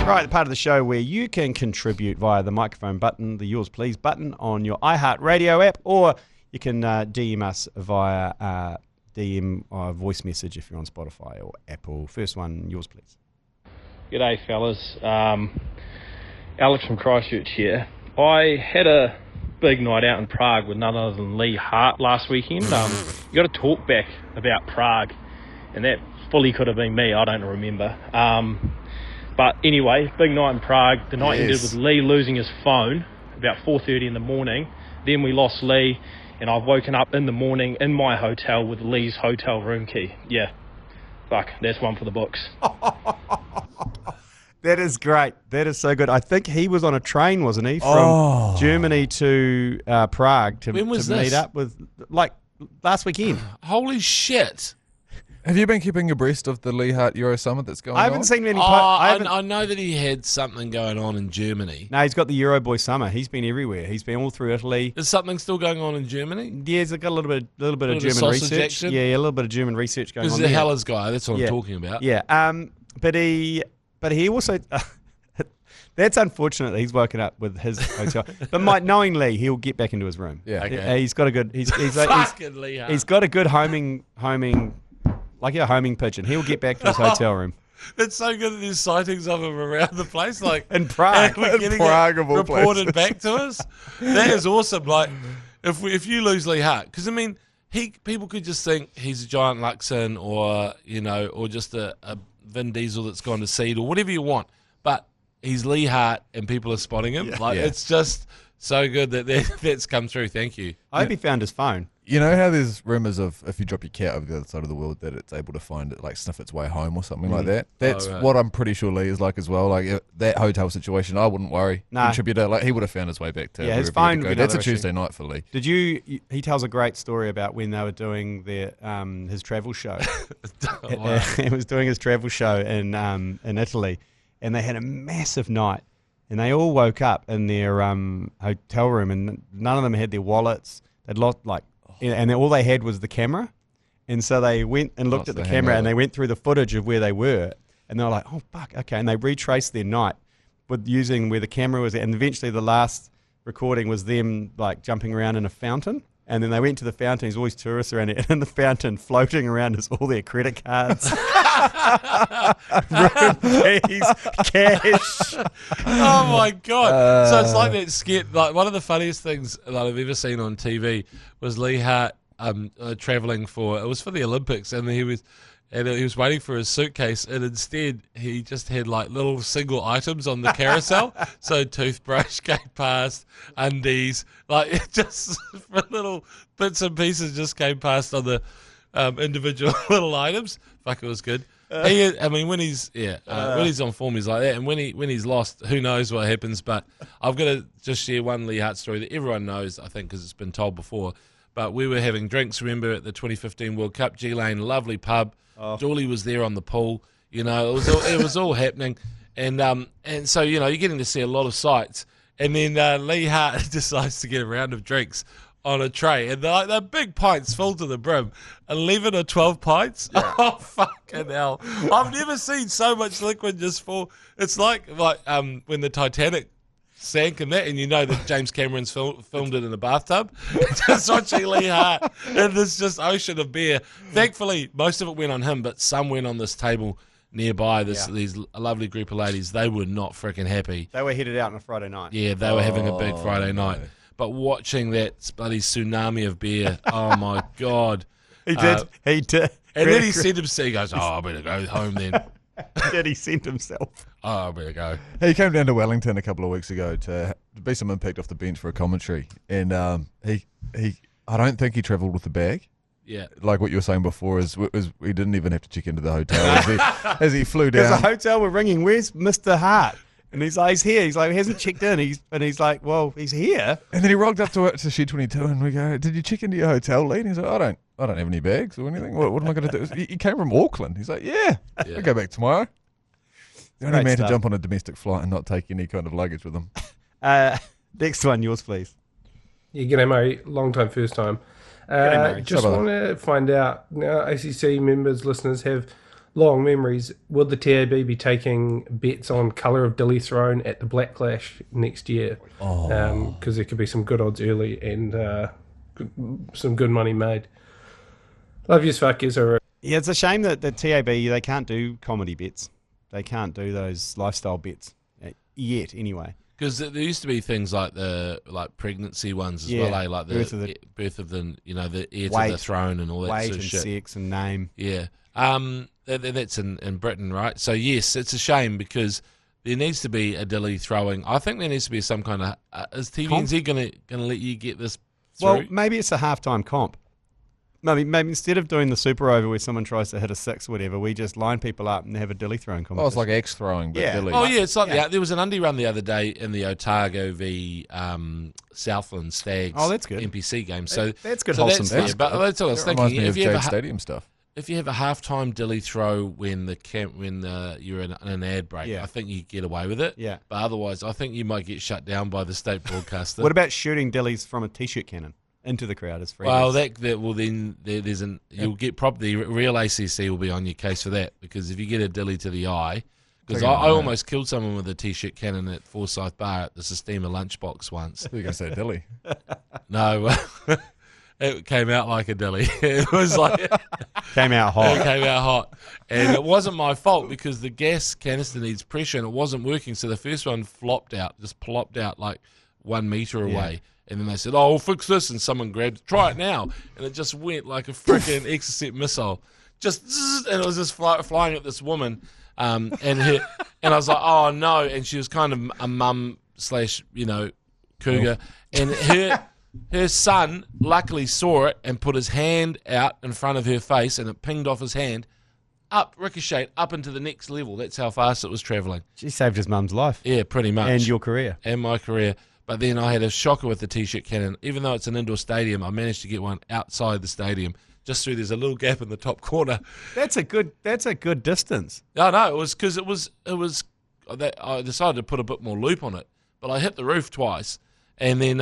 Right, the part of the show where you can contribute via the microphone button, the Yours Please button on your iHeartradio app, or you can DM us via DM or voice message if you're on Spotify or Apple. First one, Yours Please. G'day, fellas. Alex from Christchurch here. I had a big night out in Prague with none other than Lee Hart last weekend. You got to talk back about Prague, and that fully could have been me. I don't remember. But anyway, big night in Prague. The night ended with Lee losing his phone about 4:30 in the morning. Then we lost Lee, and I've woken up in the morning in my hotel with Lee's hotel room key. Yeah, fuck, that's one for the books. That is great. That is so good. I think he was on a train, wasn't he, from Germany to Prague to meet up with, like, last weekend. Holy shit. Have you been keeping abreast of the Lee Hart Euro Summit that's going on? I haven't seen any. I know that he had something going on in Germany. No, he's got the Euro Boy Summer. He's been everywhere. He's been all through Italy. Is something still going on in Germany? Yeah, he's got a little bit of German research. Action? Yeah, a little bit of German research going on. He's a Hellas guy. That's what I'm talking about. Yeah. But he also. That's unfortunate that he's woken up with his hotel. But knowing Lee, he'll get back into his room. Yeah. Okay. He's got a good. He's got a good homing. Like a homing pigeon. He'll get back to his hotel room. It's so good that there's sightings of him around the place, like in Prague. We're getting it reported back to us. That is awesome. Like if you lose Lee Hart, because I mean, people could just think he's a giant Luxon, or just a Vin Diesel that's gone to seed, or whatever you want. But he's Lee Hart, and people are spotting him. It's just so good that's come through. Thank you. I hope he found his phone. You know how there's rumours of if you drop your cat over the other side of the world that it's able to find it, like sniff its way home or something like that? That's what I'm pretty sure Lee is like as well. Like that hotel situation, I wouldn't worry. Contributor, like he would have found his way back to his phone would be That's a Tuesday night for Lee. He tells a great story about when they were doing their his travel show. He was doing his travel show in Italy, and they had a massive night, and they all woke up in their hotel room, and none of them had their wallets. They'd lost and all they had was the camera. And so they went and looked at the camera and they went through the footage of where they were. And they were like, oh, fuck, okay. And they retraced their night with using where the camera was at. And eventually the last recording was them like jumping around in a fountain. And then they went to the fountain. There's always tourists around it. And in the fountain, floating around is all their credit cards, room keys, cash. Oh, my God. So it's like that skit. Like one of the funniest things that I've ever seen on TV was Lee Hart traveling it was for the Olympics. And he was waiting for his suitcase, and instead he just had like little single items on the carousel. So toothbrush came past, undies, like just little bits and pieces just came past on the individual little items. Fuck, it was good. When he's on form, he's like that, and when he's lost, who knows what happens. But I've got to just share one Lee Hart story that everyone knows, I think, because it's been told before. But we were having drinks, remember, at the 2015 World Cup, G Lane, lovely pub. Dooley was there on the pool. It was all happening, and so you're getting to see a lot of sights. And then Lee Hart decides to get a round of drinks on a tray, and they're big pints full to the brim, 11 or 12 pints. Yeah. Oh fucking hell! I've never seen so much liquid just fall. It's like when the Titanic sank and that, and that James Cameron's filmed it in a bathtub. Just watching Lee Hart in this just ocean of beer. Thankfully, most of it went on him, but some went on this table nearby. These lovely group of ladies, they were not freaking happy. They were headed out on a Friday night. Yeah, they were having a big Friday night. But watching that bloody tsunami of beer, oh my God. He did. And then he said himself, he goes, I better go home then. Did he send himself? Oh, I better go. He came down to Wellington a couple of weeks ago to be some impact off the bench for a commentary, and I don't think he travelled with the bag. Yeah. Like what you were saying before is we didn't even have to check into the hotel as he flew There's a down. hotel, we're ringing, where's Mr. Hart? And he's like, he's here. He's like, he hasn't checked in. He's like, well, he's here. And then he rocked up to Shed 22 and we go, did you check into your hotel, Lee? And he's like, I don't have any bags or anything. What am I going to do? He came from Auckland. He's like, yeah. I'll go back tomorrow. The only Great man stuff. to jump on a domestic flight and not take any kind of luggage with him. Next one, yours, please. Yeah, g'day, Murray. Long time, first time. Murray. Just Hello. want to find out, now ACC members, listeners have long memories. Will the TAB be taking bets on colour of dilly thrown at the Black Clash next year? Because there could be some good odds early and some good money made. Love you, fuckers. All right. Yeah, it's a shame that the TAB, they can't do comedy bets. They can't do those lifestyle bets yet, anyway. Because there used to be things like the pregnancy ones as well, like the birth of the the heir to the throne and all that weight sort of and shit. sex and name. Yeah, that's in Britain, right? So yes, it's a shame because there needs to be a dilly throwing. I think there needs to be some kind of is TVNZ gonna let you get this through? Well, maybe it's a halftime comp. Maybe instead of doing the super over where someone tries to hit a six or whatever, we just line people up and have a dilly throwing competition. Oh, it's like axe throwing, but Yeah. dilly. Oh yeah, it's like there was an undie run the other day in the Otago v Southland Stags. Oh, that's good. NPC game. So that's good so wholesome that's, stuff. but that's what I was That reminds thinking. me If of you have Jade a Stadium stuff. if you have a halftime dilly throw when you're in an ad break, Yeah. I think you get away with it. Yeah. But otherwise, I think you might get shut down by the state broadcaster. What about shooting dillies from a t-shirt cannon into the crowd as free? Well, you'll get the real ACC will be on your case for that, because if you get a dilly to the eye, because I almost killed someone with a t-shirt cannon at Forsyth Bar at the Sistema lunchbox once. You're going to say dilly. No, it came out like a dilly. It was like came out hot. It came out hot, and it wasn't my fault because the gas canister needs pressure and it wasn't working. So the first one plopped out like 1 meter away. And then they said, "Oh, we'll fix this," and someone grabbed it. Try it now, and it just went like a freaking Exocet missile, just zzz, and it was just flying at this woman, and I was like, "Oh no!" And she was kind of a mum / cougar, and her son luckily saw it and put his hand out in front of her face, and it pinged off his hand, ricocheted up into the next level. That's how fast it was travelling. She saved his mum's life. Yeah, pretty much, And your career. and my career. But then I had a shocker with the t-shirt cannon. Even though it's an indoor stadium, I managed to get one outside the stadium, just through there's a little gap in the top corner. That's a good distance. No, it was because it was I decided to put a bit more loop on it, but I hit the roof twice, and then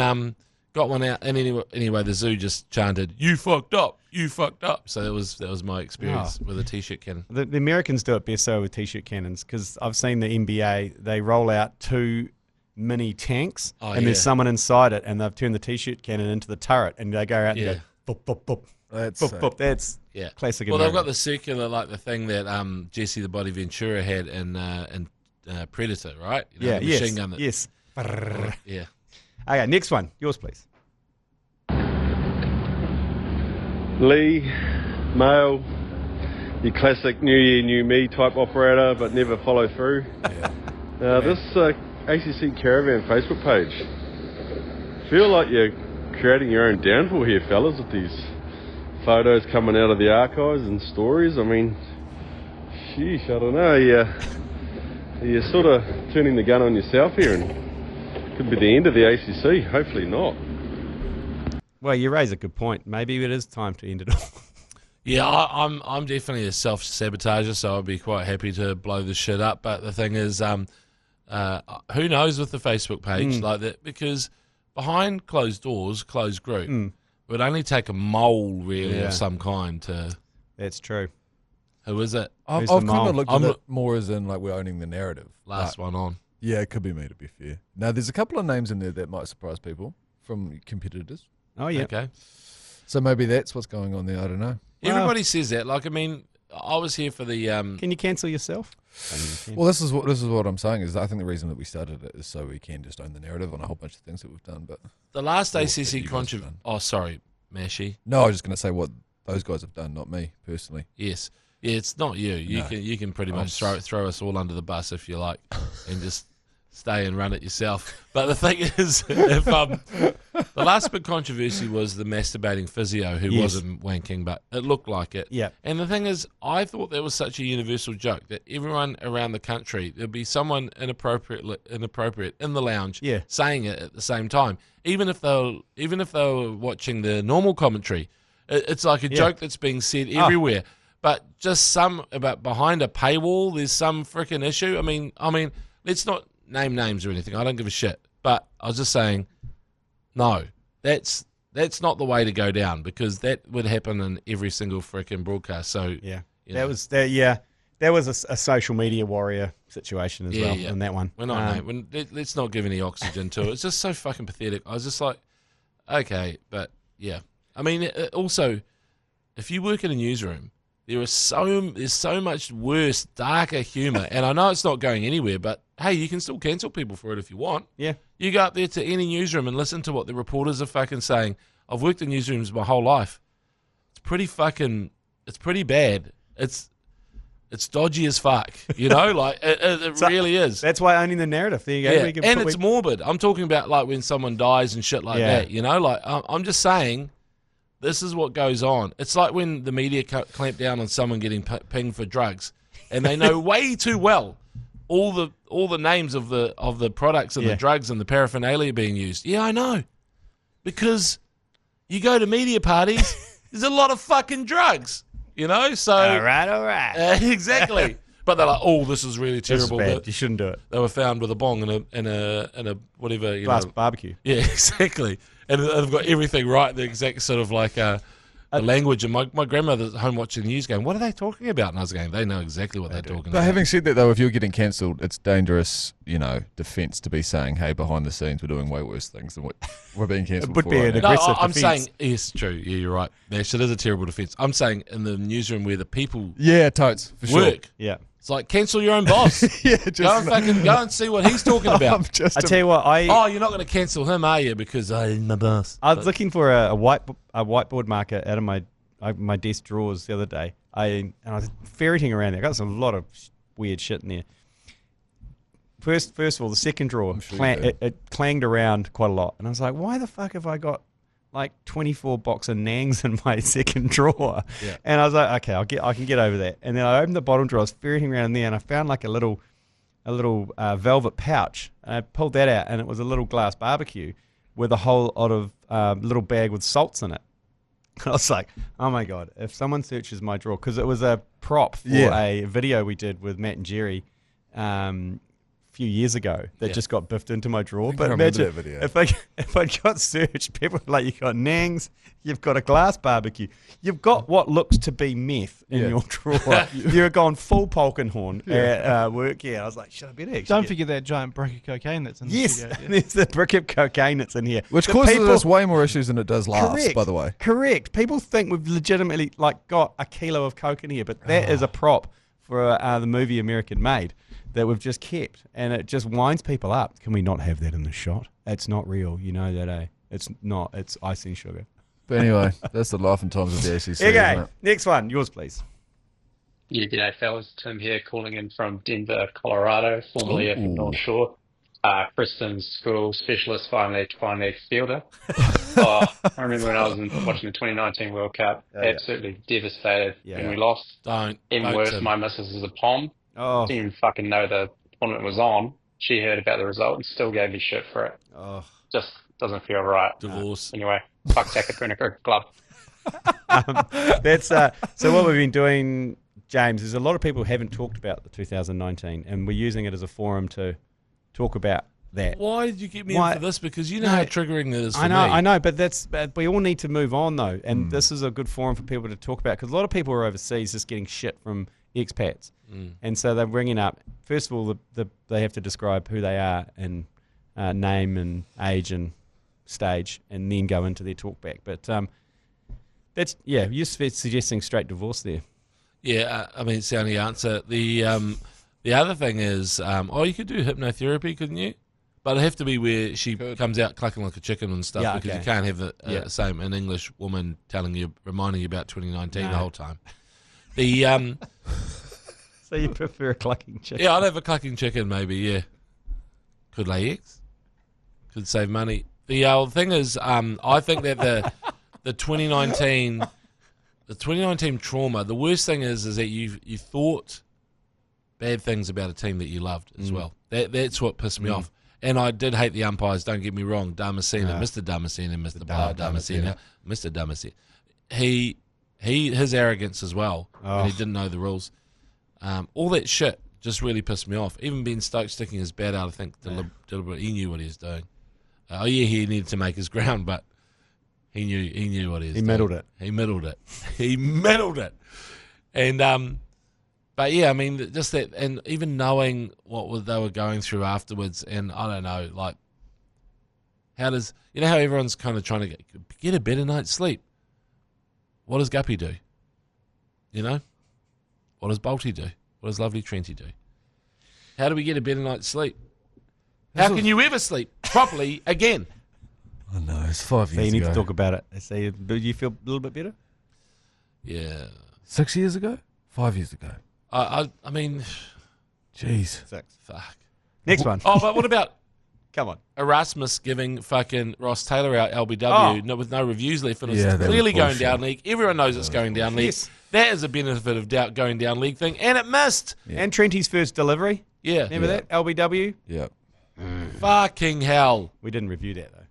got one out. And anyway, the zoo just chanted, "You fucked up, you fucked up." So that was my experience with a t-shirt cannon. The Americans do it best so with t-shirt cannons, because I've seen the NBA, they roll out 2 mini tanks and there's someone inside it, and they've turned the t-shirt cannon into the turret, and they go out and go boop, boop, boop. That's Boop, boop. That's classic. Well, they've American. got the circular, like the thing that Jesse the Body Ventura had in Predator, right? The machine gun. Yes. Yeah. Okay, next one. Yours, please. Lee, male, your classic New Year, New Me type operator, but never follow through. This ACC Caravan Facebook page, feel like you're creating your own downfall here, fellas, with these photos coming out of the archives and stories. I mean, sheesh, I don't know. You're sort of turning the gun on yourself here, and could be the end of the ACC. Hopefully not. Well, you raise a good point. Maybe it is time to end it all. Yeah, I'm definitely a self-sabotager, so I'd be quite happy to blow this shit up. But the thing is, who knows with the Facebook page like that? Because behind closed doors, closed group, it would only take a mole really of some kind to. That's true. Who is it? I've Who's the kind mole? of looked at it more as in like we're owning the narrative. Last one on. Yeah, it could be me, to be fair. Now, there's a couple of names in there that might surprise people from competitors. Oh, yeah. Okay. So maybe that's what's going on there. I don't know. Everybody says that. Like, I mean, I was here for the. Can you cancel yourself? Well, this is what I'm saying is I think the reason that we started it is so we can just own the narrative on a whole bunch of things that we've done. But The last Well, ACC that you guys controversy. have done. Oh, sorry, Mashy. no, I was just going to say what those guys have done, not me personally. Yes. Yeah, it's not you. You can pretty much throw us all under the bus if you like, and just stay and run it yourself. But the thing is, The last big controversy was the masturbating physio who wasn't wanking, but it looked like it. Yeah. And the thing is, I thought that was such a universal joke that everyone around the country, there'd be someone inappropriate in the lounge saying it at the same time, even if they were watching the normal commentary. It's like a joke that's being said everywhere. But just about behind a paywall, there's some freaking issue. I mean, let's not name names or anything. I don't give a shit. But I was just saying, no, that's not the way to go down, because that would happen in every single freaking broadcast. So that was a social media warrior situation as well in that one. We're not, let's not give any oxygen to it. It's just so fucking pathetic. I was just like, okay, but yeah. I mean, also, if you work in a newsroom, there's so much worse, darker humour, and I know it's not going anywhere, but hey, you can still cancel people for it if you want. Yeah. You go up there to any newsroom and listen to what the reporters are fucking saying. I've worked in newsrooms my whole life. It's pretty bad. It's dodgy as fuck, you know? Like, it really is. That's why owning the narrative. There you go. Yeah. And it's morbid. I'm talking about, like, when someone dies and shit like that, you know? Like, I'm just saying, this is what goes on. It's like when the media clamp down on someone getting pinged for drugs, and they know way too well all the names of the products and the drugs and the paraphernalia being used. Yeah, I know. Because you go to media parties, there's a lot of fucking drugs, you know? So all right. Exactly. But they're like, oh, this is really terrible. This is bad. You shouldn't do it. They were found with a bong and a whatever, glass barbecue. Yeah, exactly. And they've got everything right, the exact sort of like the language. And my grandmother's home watching the news going, what are they talking about? And I was going, they know exactly what they're talking about. But having said that, though, if you're getting cancelled, it's dangerous, defence to be saying, hey, behind the scenes, we're doing way worse things than what we're being cancelled for. It would be an aggressive I'm defence. saying, yes, true. Yeah, you're right. Nash, it is a terrible defence. I'm saying in the newsroom where the people totes, for work. Sure. Yeah. It's like, cancel your own boss. Go and see what he's talking about. I tell you what, you're not going to cancel him, are you? Because he's my boss. I was looking for a whiteboard marker out of my desk drawers the other day. And I was ferreting around there. I got a lot of weird shit in there. First of all, the second drawer, it clanged around quite a lot. And I was like, why the fuck have I got like 24 box of Nangs in my second drawer? Yeah. And I was like, okay, I can get over that. And then I opened the bottom drawer, I was ferreting around in there, and I found like a little velvet pouch. And I pulled that out, and it was a little glass barbecue with a whole lot of little bag with salts in it. And I was like, oh my God, if someone searches my drawer, because it was a prop for a video we did with Matt and Jerry few years ago that just got biffed into my drawer. But imagine if I got searched, people were like, you've got Nangs, you've got a glass barbecue, you've got what looks to be meth in your drawer. You're gone full Polkenhorn at work. Yeah, I was like, should I better? Don't forget that giant brick of cocaine that's in the studio. Yes, there's the brick of cocaine that's in here. Which causes us way more issues than it does laughs, by the way. Correct. People think we've legitimately got a kilo of coke in here, but that is a prop for the movie American Made that we've just kept, and it just winds people up. Can we not have that in the shot? It's not real, you know that, eh? It's not. It's icing sugar. But anyway, that's the laughing times of the ACC. Okay, next one. Yours, please. Yeah, g'day, fellas. Tim here, calling in from Denver, Colorado, formerly of North Shore. Kristen's school specialist 5-leg fielder. I remember when I was watching the 2019 World Cup, absolutely devastated when we lost. Even worse, my missus is a POM. Didn't even fucking know the tournament was on. She heard about the result and still gave me shit for it. Just doesn't feel right. Divorce. Anyway, fuck Takapuna Club. That's so what we've been doing, James, is a lot of people haven't talked about the 2019, and we're using it as a forum to talk about that. Why did you get me in for this? Because you know how triggering it is for me. I know, but we all need to move on though, and this is a good forum for people to talk about, because a lot of people are overseas just getting shit from expats, and so they're bringing up, first of all, they have to describe who they are and name and age and stage, and then go into their talk back. But that's you're suggesting straight divorce there. Yeah, I mean, it's the only answer. The other thing is, you could do hypnotherapy, couldn't you? But it'd have to be where she comes out clucking like a chicken and stuff, because you can't have the same an English woman reminding you about 2019 the whole time. So you prefer a clucking chicken? Yeah, I'd have a clucking chicken maybe. Yeah, could lay eggs, could save money. The thing is, I think that the 2019 trauma. The worst thing is that you thought bad things about a team that you loved as well. That's what pissed me off. And I did hate the umpires. Don't get me wrong, Damasceno, Mr. Damasceno, Mr. Damasceno, Mr. Damasceno. His arrogance as well when he didn't know the rules. All that shit just really pissed me off. Even Ben Stokes sticking his bat out, I think deliberately, he knew what he was doing. He needed to make his ground, but he knew what he was doing. He middled it. He middled it. And but yeah, I mean, just that, and even knowing what they were going through afterwards, and I don't know, like, how everyone's kind of trying to get a better night's sleep. What does Guppy do? What does Bolty do? What does Lovely Trenty do? How do we get a better night's sleep? How can you ever sleep properly again? I know, it's 5 years ago. You need to talk about it. Do you feel a little bit better? Yeah. 6 years ago? 5 years ago? I mean... Jeez. 6. Fuck. Next one. Oh, but what about... Come on. Erasmus giving fucking Ross Taylor out LBW with no reviews left, and it's clearly going down league. Everyone knows it's going down league. Yes. That is a benefit of going down league thing, and it missed. Yeah. And Trenty's first delivery. Yeah. Remember that? LBW? Yeah. Fucking hell. We didn't review that, though.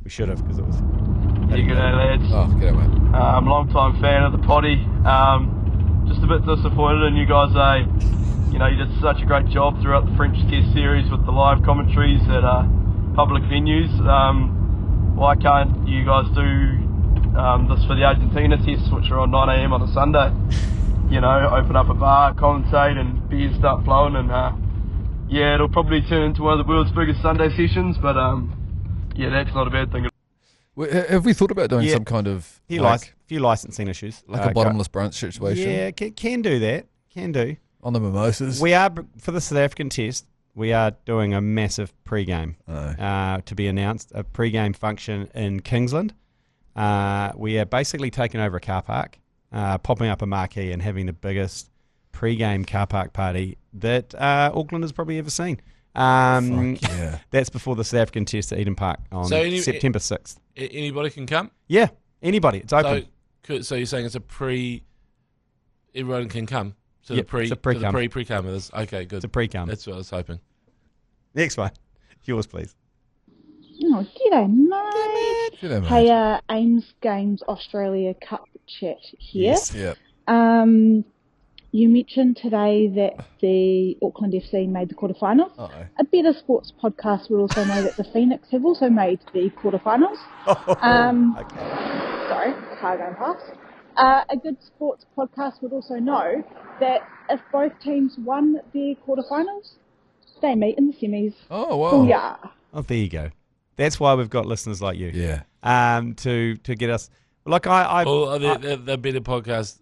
We should have, because it was... Yeah, good day, lads. Oh, good day, mate. Long-time fan of the potty. Just a bit disappointed in you guys. You did such a great job throughout the French Test series with the live commentaries at public venues. Why can't you guys do this for the Argentina tests, which are on 9 a.m. on a Sunday? Open up a bar, commentate, and beers start flowing, and it'll probably turn into one of the world's biggest Sunday sessions, but that's not a bad thing. Have we thought about doing some kind of few licensing issues, like a bottomless brunch situation? Yeah, can do that. Can do. On the mimosas. We are, for the South African test, we are doing a massive pre-game to be announced, a pre-game function in Kingsland. We are basically taking over a car park, popping up a marquee and having the biggest pre-game car park party that Auckland has probably ever seen. That's before the South African test at Eden Park on September 6th. Anybody can come? Yeah, anybody. It's open. So you're saying it's a everyone can come? So it's a pre-cum. Pre-cum. Okay, good. It's a pre-cum. That's what I was hoping. Next one. Yours, please. Oh, g'day, mate. G'day, mate. Hey, Ames Games Australia Cup chat here. Yes. Yep. You mentioned today that the Auckland FC made the quarterfinals. Uh-oh. A better sports podcast would also know that the Phoenix have also made the quarterfinals. Sorry, car going past. A good sports podcast would also know that if both teams won their quarterfinals, they meet in the semis. Oh, wow. Booyah. Oh, there you go. That's why we've got listeners like you. Yeah. To get us... the better podcast,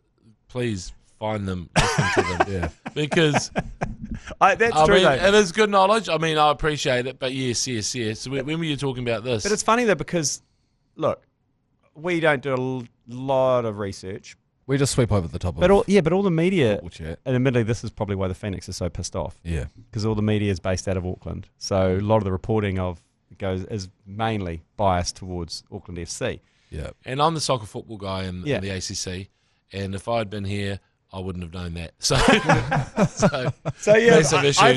please find them, listen to them. Yeah. Because... that's true, though. It is good knowledge. I mean, I appreciate it, but yes. So when were you talking about this? But it's funny, though, because, look, we don't do a lot of research. We just sweep over the top but of all the media, chat. And admittedly, this is probably why the Phoenix is so pissed off. Yeah. Because all the media is based out of Auckland. So a lot of the reporting is mainly biased towards Auckland FC. Yeah. And I'm the soccer football guy in the ACC, and if I'd been here, I wouldn't have known that. So I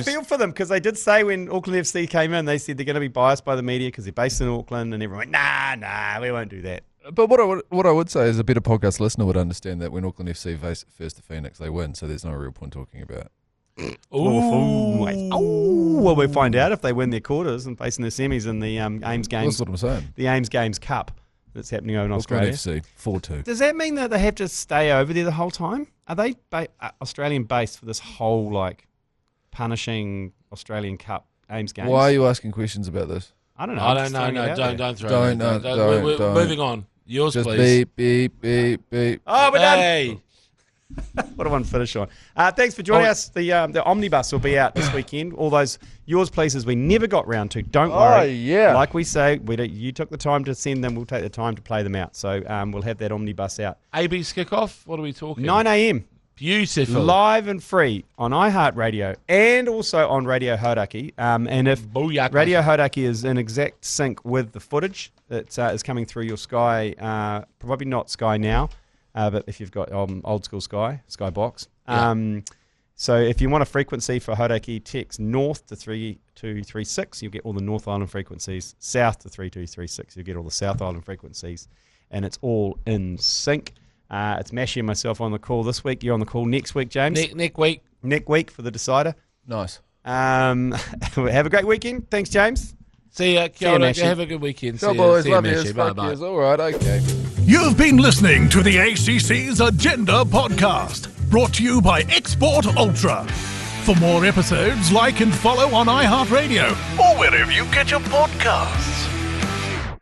feel for them, because they did say when Auckland FC came in, they said they're going to be biased by the media because they're based in Auckland, and everyone went, nah, we won't do that. But what I would say is a better podcast listener would understand that when Auckland FC face the Phoenix, they win, so there's no real point talking about. Well, we'll find out if they win their quarters and facing their semis in the Ames Games. That's what I'm saying. The Ames Games Cup that's happening over in Australia. FC 4-2. Does that mean that they have to stay over there the whole time? Are they Australian based for this whole punishing Australian Cup Ames Games? Why are you asking questions about this? I don't know. I don't know. No, don't throw it. We're moving on. Yours, just please. Beep, beep, beep. Oh, we're done. What a one finish on. Thanks for joining us. The omnibus will be out this weekend. All those yours places we never got round to. Don't worry. Oh, yeah. Like we say, you took the time to send them. We'll take the time to play them out. So we'll have that omnibus out. AB's kickoff? What are we talking? 9 a.m. Beautiful. Live and free on iHeartradio and also on Radio Hodaki. And if Booyaka. Radio Hodaki is in exact sync with the footage that is coming through your Sky, probably not Sky now, but if you've got old school Sky Box. Yeah. So if you want a frequency for Hodaki, text north to 3236. You'll get all the North Island frequencies. South to 3236. You'll get all the South Island frequencies. And it's all in sync. It's Mashy and myself on the call this week. You're on the call next week, James. Next week. Next week for the decider. Nice. Have a great weekend. Thanks, James. See ya. See ya, Mashy. Have a good weekend. Sure, See boys. ya, Love you. Mashy. Fuck Bye-bye. yous. All right, okay. You've been listening to the ACC's Agenda podcast, brought to you by Export Ultra. For more episodes, like and follow on iHeartradio or wherever you get your podcasts.